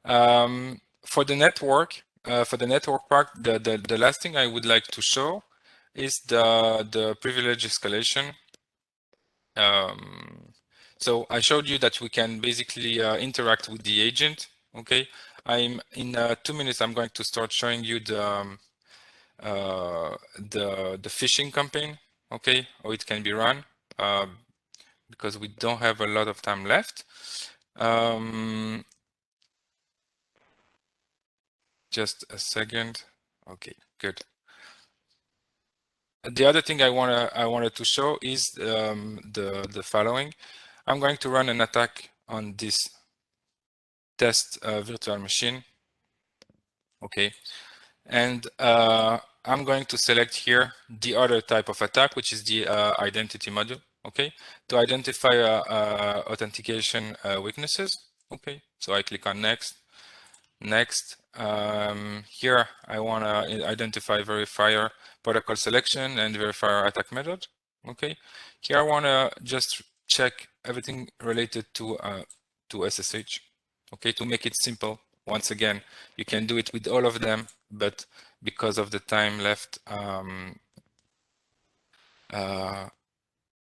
for the network part, the last thing I would like to show is the privilege escalation. So I showed you that we can basically interact with the agent. Okay, in 2 minutes I'm going to start showing you the phishing campaign. Okay, how it can be run, because we don't have a lot of time left. Just a second. Okay, good. The other thing I wanted to show is the following. I'm going to run an attack on this test virtual machine. Okay, and I'm going to select here the other type of attack, which is the identity module. Okay, to identify authentication weaknesses. Okay, so I click on next. Next, here I want to identify verifier protocol selection and verifier attack method. Okay, here I want to just check everything related to SSH. Okay, to make it simple. Once again, you can do it with all of them, but because of the time left,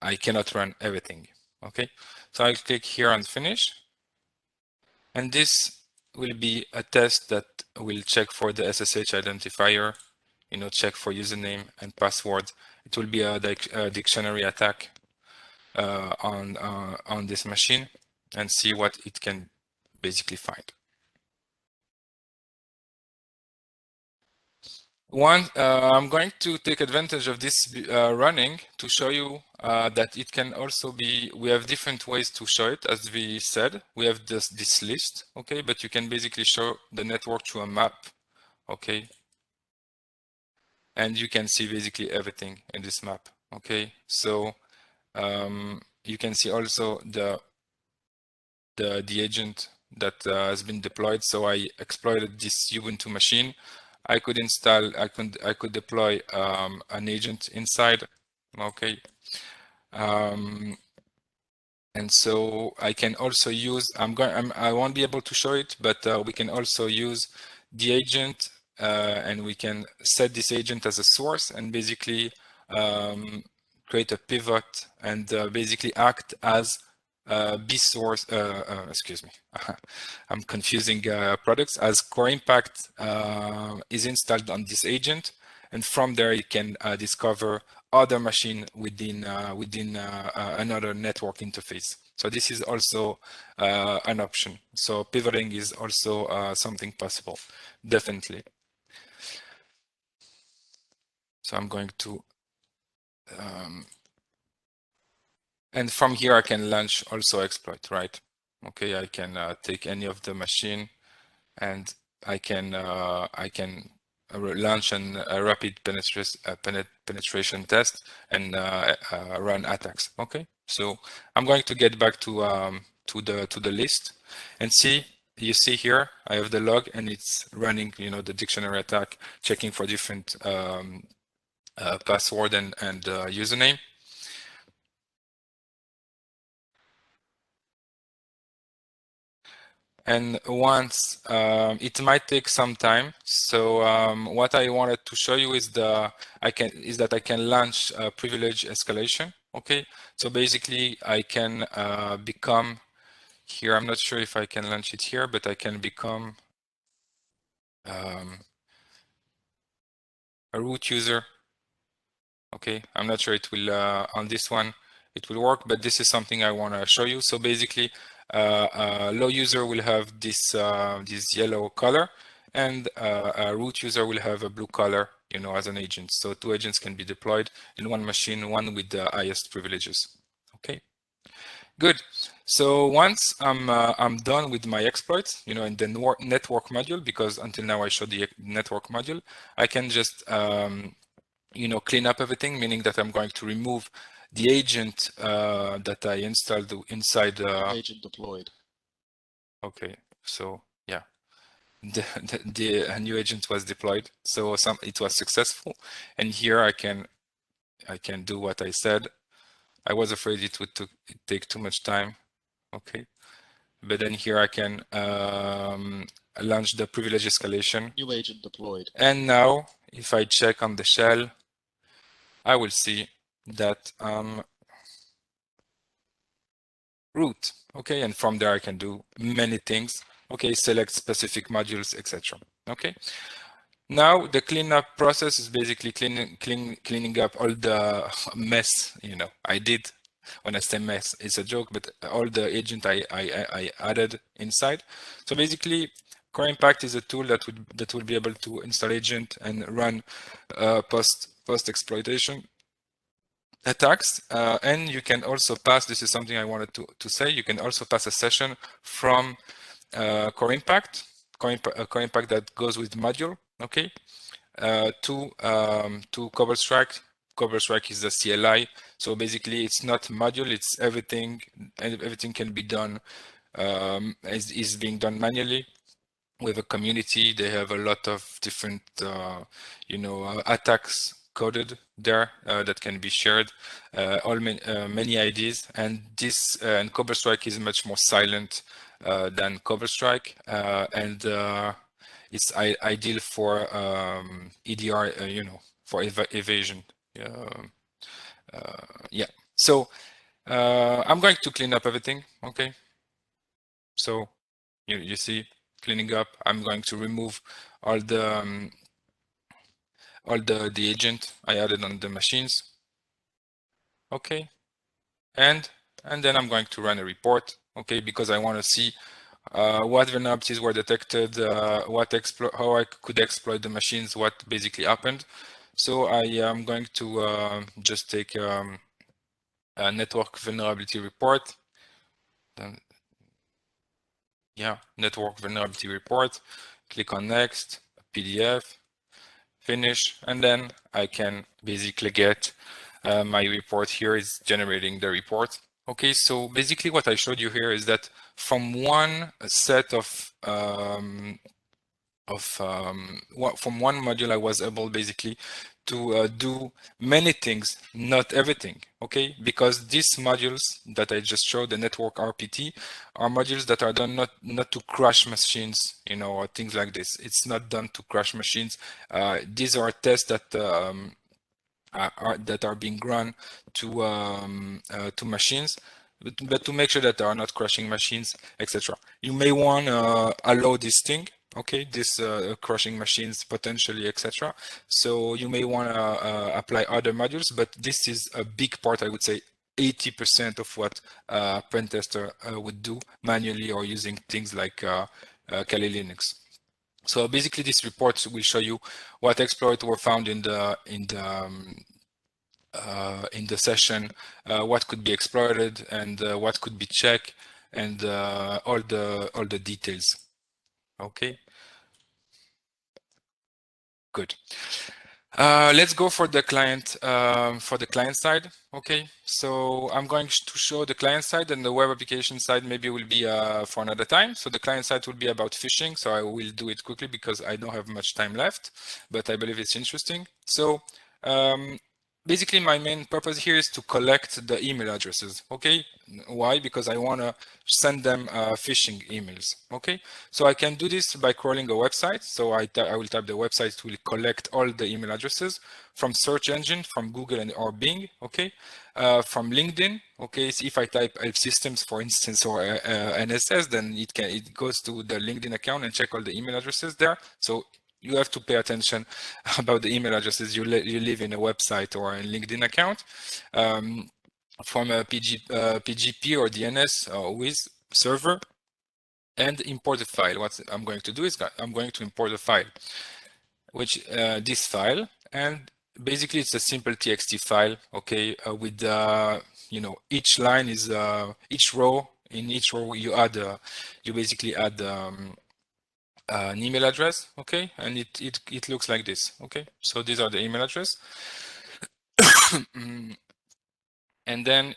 I cannot run everything. Okay, so I'll click here on finish, and this will be a test that will check for the SSH identifier, check for username and password. It will be a dictionary attack on this machine and see what it can basically find. I'm going to take advantage of this running to show you that it can also be, we have different ways to show it. As we said, we have this list, okay, but you can basically show the network through a map, okay, and you can see basically everything in this map, okay. So you can see also the agent that has been deployed. So I exploited this Ubuntu machine. I could install, I could deploy an agent inside, okay. And so I can also use, I won't be able to show it, but we can also use the agent and we can set this agent as a source and basically create a pivot and basically act as B source, excuse me, I'm confusing products, as Core Impact is installed on this agent, and from there you can discover other machine within another network interface. So this is also an option. So pivoting is also something possible, definitely. So I'm going to and from here I can launch also exploit, right? Okay, I can take any of the machine and I can launch a rapid penetration test and run attacks. Okay, so I'm going to get back to the list and see. You see here I have the log and it's running, the dictionary attack, checking for different password and username. And once it might take some time. So what I wanted to show you is that I can launch a privilege escalation. Okay, so basically I can become here. I'm not sure if I can launch it here, but I can become a root user. Okay, I'm not sure it will on this one it will work, but this is something I want to show you. So basically low user will have this yellow color, and a root user will have a blue color, as an agent. So 2 agents can be deployed in one machine, one with the highest privileges. Okay, good. So once I'm done with my exploits, in the network module, because until now I showed the network module, I can just clean up everything, meaning that I'm going to remove the agent that I installed inside. Agent deployed. Okay, so yeah, the new agent was deployed. So it was successful. And here I can do what I said. I was afraid it would take too much time. Okay. But then here I can launch the privilege escalation. New agent deployed. And now if I check on the shell, I will see that root. Okay. And from there I can do many things. Okay. Select specific modules, etc. Okay. Now the cleanup process is basically cleaning up all the mess, I did. When I say mess, it's a joke, but all the agent I added inside. So basically, Core Impact is a tool that will be able to install agent and run post exploitation attacks. And you can also pass. This is something I wanted to say. You can also pass a session from Core Impact that goes with module. Okay. To Cobalt Strike. Cobalt Strike is the CLI. So basically, it's not module. It's everything, and everything can be done. Is being done manually with a community. They have a lot of different, attacks coded there that can be shared. Many IDs, and this and Cobalt Strike is much more silent than Cobalt Strike, and it's ideal for EDR, for evasion. Yeah. So I'm going to clean up everything. Okay. So you see, cleaning up. I'm going to remove all the agent I added on the machines. Okay. And then I'm going to run a report. Okay, because I want to see what vulnerabilities were detected, how I could exploit the machines, what basically happened. So I am going to just take a network vulnerability report. Then, yeah, network vulnerability report. Click on next, PDF, finish, and then I can basically get my report. Here is generating the report. Okay, so basically what I showed you here is that from one set of from one module, I was able basically to do many things, not everything. Okay, because these modules that I just showed, the network RPT, are modules that are done not to crash machines, or things like this. It's not done to crash machines. These are tests that are being run to machines, but to make sure that they are not crashing machines, etc. You may want to allow this thing, okay, this crashing machines potentially, etc. So you may want to apply other modules, but this is a big part, I would say 80% of what pen tester would do manually or using things like Kali Linux. So basically, this report will show you what exploits were found in the session, what could be exploited, and what could be checked, and all the details. Okay. Good. Let's go for the client side. Okay, so I'm going to show the client side, and the web application side maybe will be for another time. So the client side will be about phishing, so I will do it quickly because I don't have much time left, but I believe it's interesting. So basically my main purpose here is to collect the email addresses. Okay, why? Because I want to send them phishing emails. Okay, so I can do this by crawling a website. So I will type the website. It will collect all the email addresses from search engine, from Google or Bing. Okay, from LinkedIn. Okay, so if I type HelpSystems, for instance, or NSS, then it goes to the LinkedIn account and check all the email addresses there. So you have to pay attention about the email addresses you leave in a website or a LinkedIn account. From a PGP or DNS or with server, and import a file. What I'm going to do is I'm going to import a file, which this file, and basically it's a simple TXT file. Okay, with each line is each row. In each row you basically add an email address. Okay, and it looks like this. Okay, so these are the email address. And then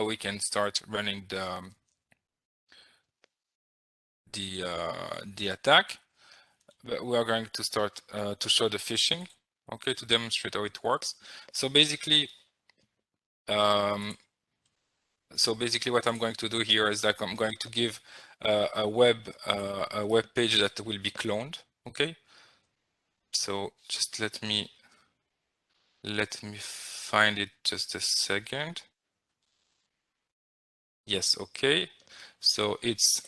we can start running the attack. we are going to start to show the phishing, okay, to demonstrate how it works. So basically what I'm going to do here is that I'm going to give a web page that will be cloned, okay. So just let me find it just a second. Yes, okay. So it's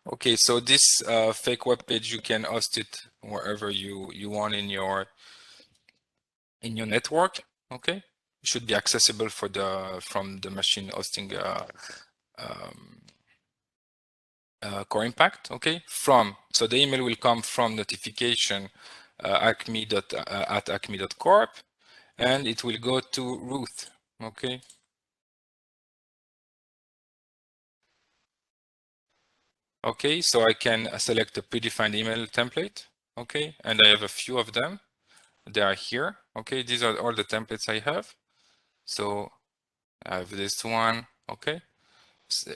okay. So this fake web page, you can host it wherever you want in your network. Okay, it should be accessible from the machine hosting core impact. Okay, so the email will come from notification at acme.corp, and it will go to root. Okay. Okay, so I can select a predefined email template. Okay, and I have a few of them. They are here. Okay, these are all the templates I have. So I have this one. Okay,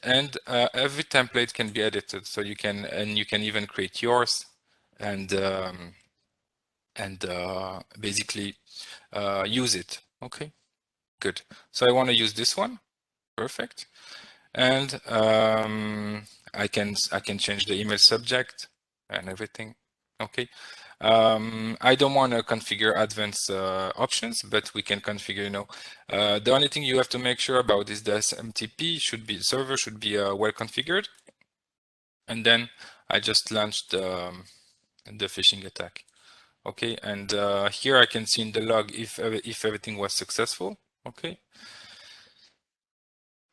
and every template can be edited. So you can even create yours and basically use it. Okay, good. So I want to use this one. Perfect. And I can change the email subject and everything. Okay. I don't want to configure advanced options, but we can configure, the only thing you have to make sure about is the SMTP server should be well configured. And then I just launched the phishing attack. Okay, and here I can see in the log if everything was successful. Okay.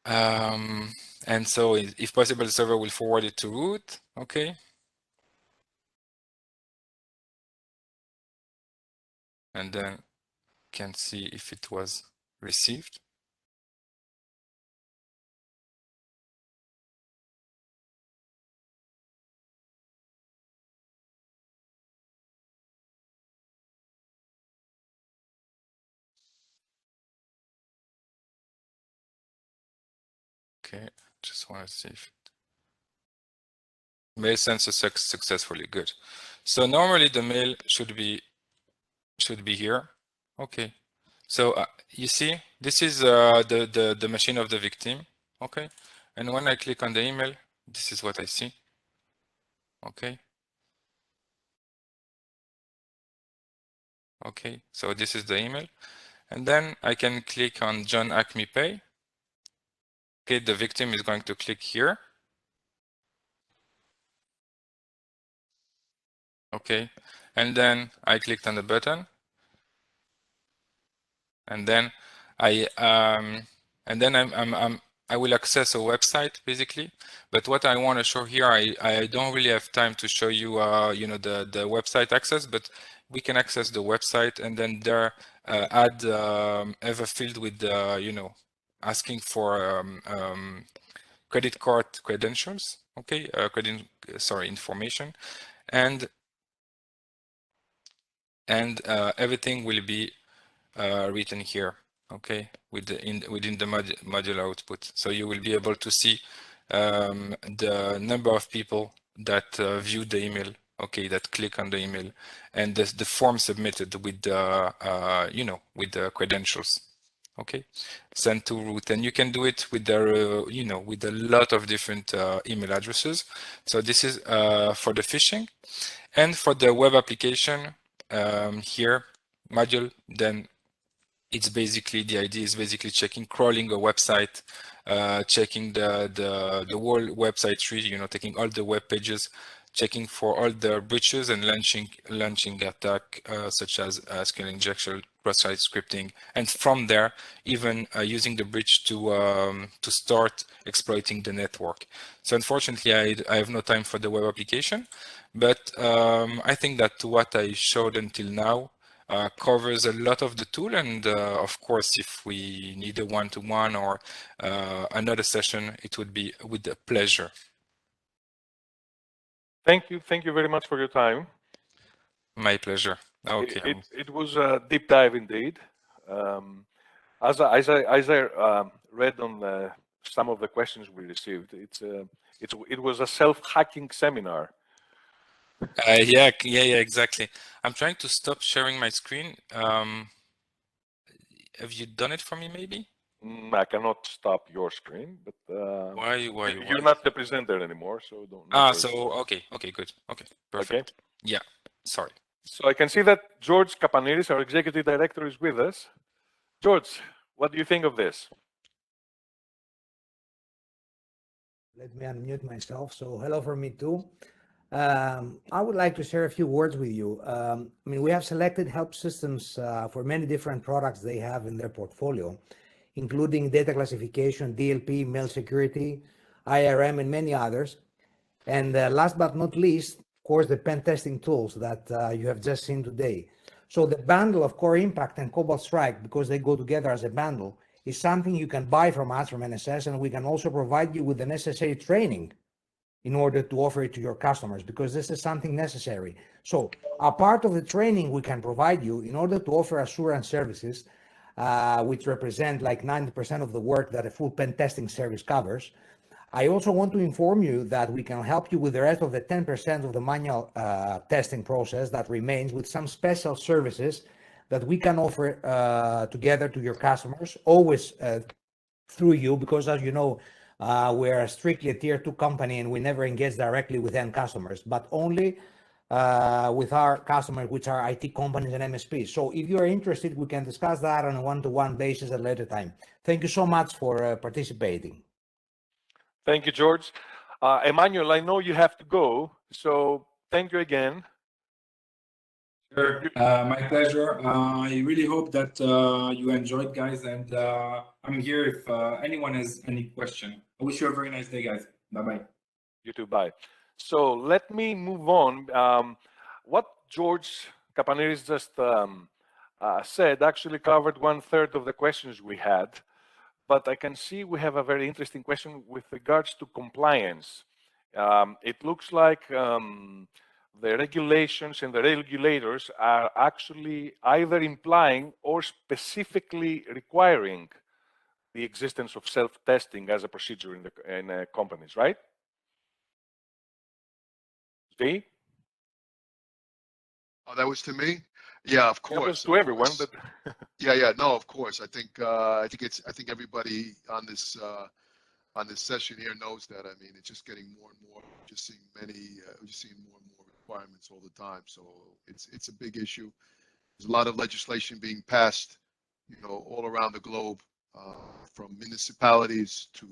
And so if possible, the server will forward it to root. Okay. And then can see if it was received. Okay, just want to see if mail sent successfully. Good. So normally the mail should be here. Okay. So you see, this is the machine of the victim. Okay. And when I click on the email, this is what I see. Okay. Okay. So this is the email, and then I can click on John Acme Pay. Okay. The victim is going to click here. Okay. And then I clicked on the button. And then I will access a website basically. But what I want to show here, I don't really have time to show you the website access, but we can access the website and then there add have a field with asking for credit card credentials. Okay, information, and everything will be written here, okay, within the modular output. So you will be able to see the number of people that view the email, okay, that click on the email, and the form submitted with the with the credentials, okay, sent to root. And you can do it with the with a lot of different email addresses. So this is for the phishing. And for the web application here module, then it's basically, the idea is basically crawling a website, checking the whole website tree, taking all the web pages, checking for all the breaches, and launching attack such as SQL injection, cross-site scripting, and from there even using the breach to start exploiting the network. So unfortunately, I have no time for the web application, but I think that what I showed until now covers a lot of the tool, and of course, if we need a one-to-one or another session, it would be with a pleasure. Thank you very much for your time. My pleasure. Okay. It was a deep dive indeed. As I read on some of the questions we received, it was a self-hacking seminar. Yeah, exactly. I'm trying to stop sharing my screen. Have you done it for me, maybe? I cannot stop your screen, but Why? you're not the presenter anymore, so don't. Okay, good. Okay, perfect. Okay. Yeah, sorry. So I can see that George Kapaniris, our executive director, is with us. George, what do you think of this? Let me unmute myself. So hello from me too. I would like to share a few words with you. I mean, we have selected HelpSystems for many different products they have in their portfolio, including data classification, DLP, mail security, IRM, and many others. And last but not least, of course, the pen testing tools that you have just seen today. So the bundle of Core Impact and Cobalt Strike, because they go together as a bundle, is something you can buy from us, from NSS, and we can also provide you with the necessary training in order to offer it to your customers, because this is something necessary. So a part of the training we can provide you in order to offer assurance services, which represent like 90% of the work that a full pen testing service covers. I also want to inform you that we can help you with the rest of the 10% of the manual testing process that remains, with some special services that we can offer together to your customers, always through you, because as you know, we're strictly a tier 2 company and we never engage directly with end customers, but only with our customers, which are IT companies and MSPs. So if you are interested, we can discuss that on a one-to-one basis at a later time. Thank you so much for participating. Thank you, George. Emmanuel, I know you have to go, so thank you again. Sure, my pleasure. I really hope that you enjoyed, guys, and I'm here if anyone has any question. I wish you a very nice day, guys. Bye-bye. You too, bye. So let me move on. What George Kapaniris just said actually covered 1/3 of the questions we had, but I can see we have a very interesting question with regards to compliance. It looks like the regulations and the regulators are actually either implying or specifically requiring the existence of self-testing as a procedure in companies, right? Zvi? Oh, that was to me? Yeah, of course. It was to everyone, but yeah, no, of course. I think everybody on this session here knows that. I mean, it's just getting more and more. We're just seeing more and more requirements all the time. So it's a big issue. There's a lot of legislation being passed, all around the globe, from municipalities to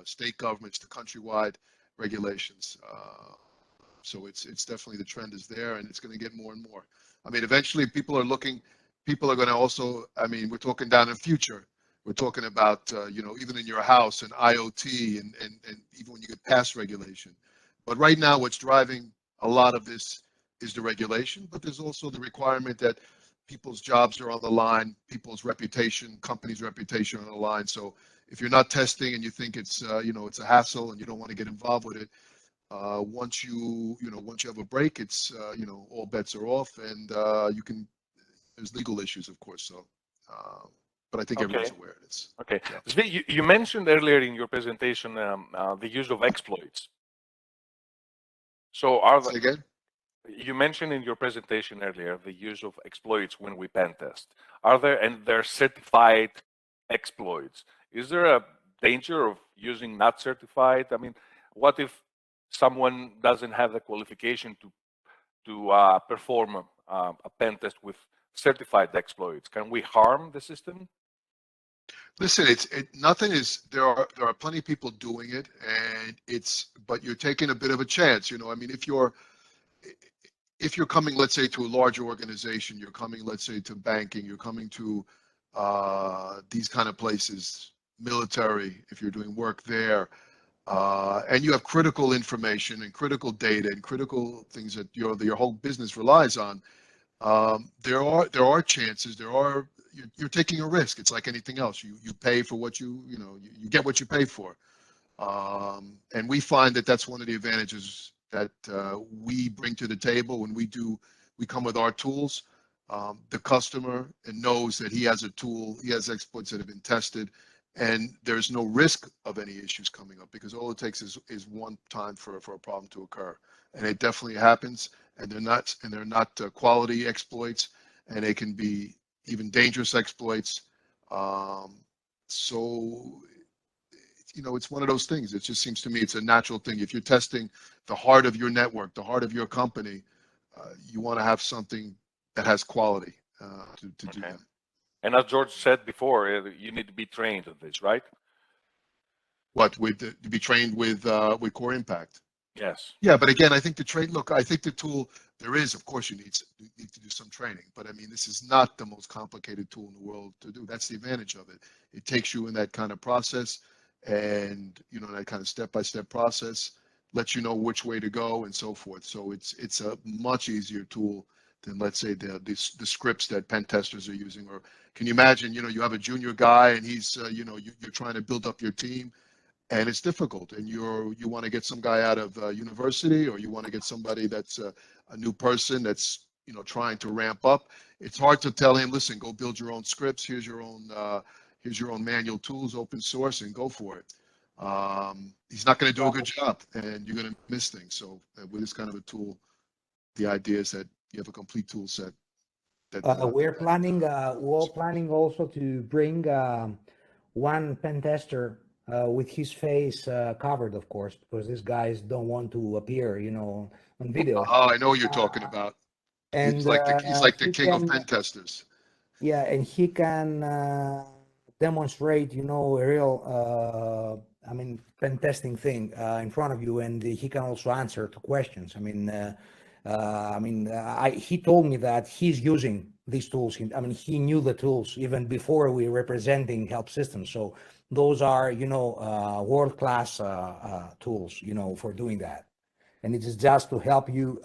state governments to countrywide regulations. So it's definitely, the trend is there, and it's going to get more and more. I mean, eventually people are going to also, I mean, we're talking down in the future. We're talking about, even in your house and IoT and even when you get past regulation. But right now, what's driving a lot of this is the regulation, but there's also the requirement that people's jobs are on the line, people's reputation, companies' reputation on the line. So if you're not testing and you think it's, it's a hassle and you don't want to get involved with it, once you have a break, it's, all bets are off, and there's legal issues, of course. So, but I think everyone's aware of this. Okay. Yeah. Zvi, you mentioned earlier in your presentation the use of exploits. So Say again? You mentioned in your presentation earlier the use of exploits when we pen test. They're certified exploits. Is there a danger of using not certified? I mean, what if someone doesn't have the qualification to perform a pen test with certified exploits? Can we harm the system? Listen, there are plenty of people doing it, and but you're taking a bit of a chance. I mean, if you're coming, let's say, to a larger organization, you're coming, let's say, to banking, you're coming to these kind of places, military, if you're doing work there, and you have critical information and critical data and critical things that your whole business relies on, there are chances, you're taking a risk. It's like anything else. You pay for what you get what you pay for. And we find that that's one of the advantages that we bring to the table when we come with our tools. the customer and knows that he has a tool, he has exploits that have been tested, and there's no risk of any issues coming up, because all it takes is one time for a problem to occur, and it definitely happens. And they're not quality exploits, and they can be even dangerous exploits. So, you know, it's one of those things. It just seems to me it's a natural thing. If you're testing the heart of your network, the heart of your company, you want to have something that has quality to do that. And as George said before, you need to be trained on this, right? What, to be trained with Core Impact? Yes. Yeah, but again, I think I think the tool, there is, of course, you need to do some training, but I mean, this is not the most complicated tool in the world to do. That's the advantage of it. It takes you in that kind of process, and you know, that kind of step-by-step process, lets you know which way to go and so forth. So it's a much easier tool than, let's say, the scripts that pen testers are using. Or can you imagine, you know, you have a junior guy and he's, you know, you're trying to build up your team, and it's difficult, and you want to get some guy out of university, or you want to get somebody that's a new person that's, you know, trying to ramp up. It's hard to tell him, listen, go build your own scripts. Here's your own manual tools, open source, and go for it. He's not going to do a good job, and you're going to miss things. So with this kind of a tool, the idea is that you have a complete tool set. We're planning also to bring one pen tester with his face covered, of course, because these guys don't want to appear, you know, on video. Oh, I know what you're talking about. And he's like the king of pen testers. Yeah, and he can demonstrate, you know, a real, I mean, pen testing thing in front of you, and he can also answer to questions. He told me that he's using these tools. He knew the tools even before we were representing HelpSystems. So those are, you know, world-class tools, you know, for doing that. And it is just to help you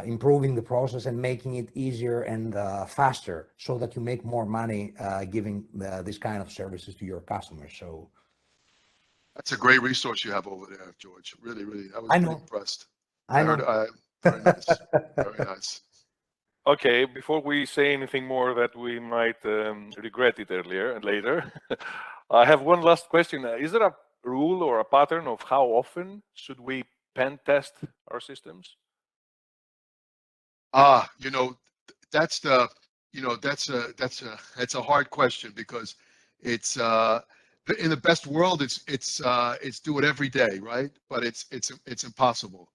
improving the process and making it easier and faster, so that you make more money giving this kind of services to your customers. So that's a great resource you have over there, George. Really, I was pretty impressed. I know. Very nice. Very nice. Okay, before we say anything more that we might regret it earlier and later, I have one last question. Is there a rule or a pattern of how often should we pen test our systems? You know, that's a hard question, because it's in the best world, it's do it every day, right? But it's impossible,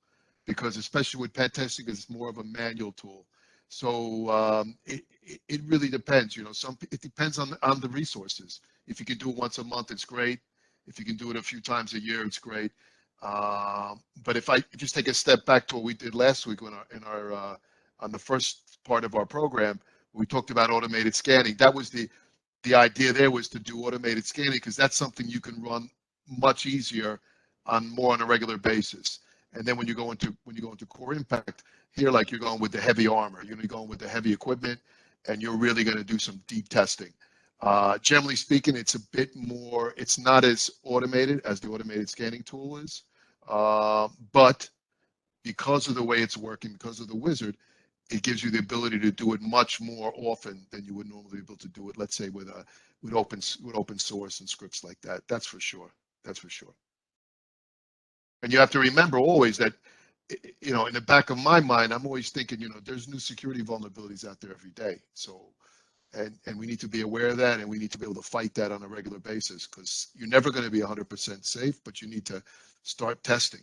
because especially with pen testing, it's more of a manual tool. So it really depends. You know, it depends on the resources. If you can do it once a month, it's great. If you can do it a few times a year, it's great. But if I just take a step back to what we did last week on the first part of our program, we talked about automated scanning. That was the idea there, was to do automated scanning, because that's something you can run much easier on a regular basis. And then when you go into Core Impact here, like you're going with the heavy armor, you're going with the heavy equipment, and you're really going to do some deep testing. Generally speaking, it's a bit more, it's not as automated as the automated scanning tool is, but because of the way it's working, because of the wizard, it gives you the ability to do it much more often than you would normally be able to do it, let's say with open source and scripts like that. That's for sure. And you have to remember always that, you know, in the back of my mind, I'm always thinking, you know, there's new security vulnerabilities out there every day. So, and we need to be aware of that, and we need to be able to fight that on a regular basis, because you're never going to be 100% safe, but you need to start testing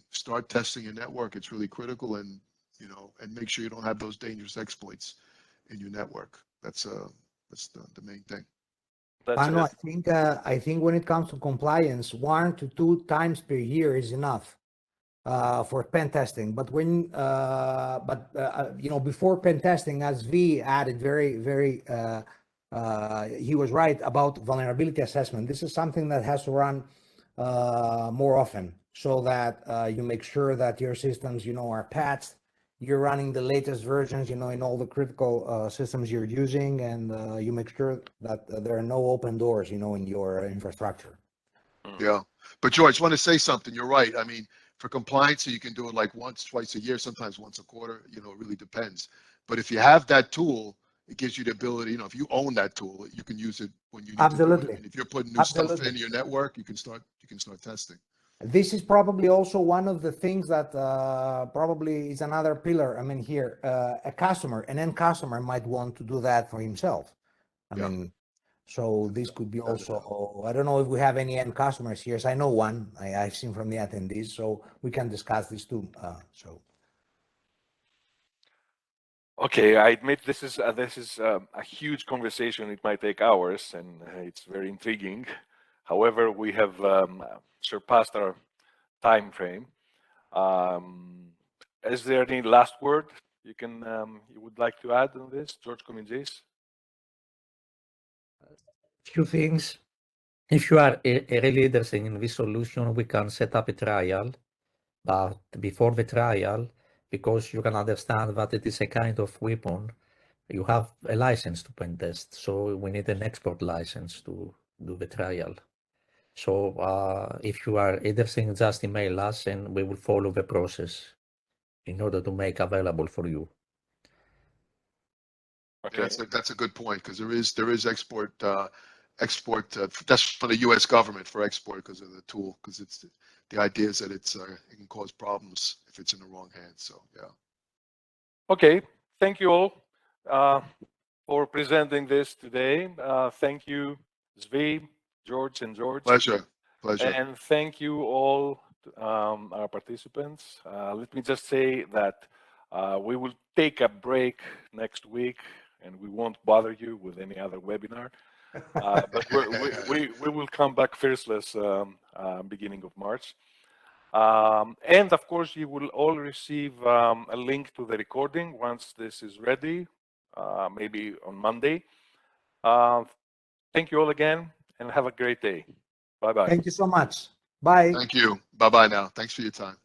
your network. It's really critical, and, you know, and make sure you don't have those dangerous exploits in your network. That's the main thing. I think when it comes to compliance, 1 to 2 times per year is enough for pen testing. But when you know, before pen testing, as V added, very he was right about vulnerability assessment. This is something that has to run more often, so that you make sure that your systems, you know, are patched. You're running the latest versions, you know, in all the critical systems you're using, and you make sure that there are no open doors, you know, in your infrastructure. Yeah, but George, I want to say something. You're right. I mean, for compliance, you can do it like once, twice a year, sometimes once a quarter. You know, it really depends. But if you have that tool, it gives you the ability, if you own that tool, you can use it when you need Absolutely. to do it. I mean, if you're putting new stuff Absolutely. in your network, you can start testing. This is probably also one of the things that probably is another pillar. I mean, here, an end customer might want to do that for himself. I mean, so this could be also, I don't know if we have any end customers here. So I know one I've seen from the attendees, so we can discuss this too. Okay, I admit this is a huge conversation. It might take hours, and it's very intriguing. However, we have surpassed our time frame. Is there any last word you would like to add on this, George Comingis? Few things. If you are really interested in this solution, we can set up a trial. But before the trial, because you can understand that it is a kind of weapon, you have a license to pen test. So we need an export license to do the trial. So if you are interested, just email us and we will follow the process in order to make available for you. Okay. That's a good point, because there is export that's for the U.S. government for export because of the tool, because it's the idea is that it can cause problems if it's in the wrong hands. So yeah. Okay, thank you all for presenting this today. Thank you, Zvi, George, and George. Pleasure. And thank you all, our participants. Let me just say that we will take a break next week, and we won't bother you with any other webinar. But we will come back faceless beginning of March. And of course, you will all receive a link to the recording once this is ready, maybe on Monday. Thank you all again, and have a great day. Bye-bye. Thank you so much. Bye. Thank you. Bye-bye now. Thanks for your time.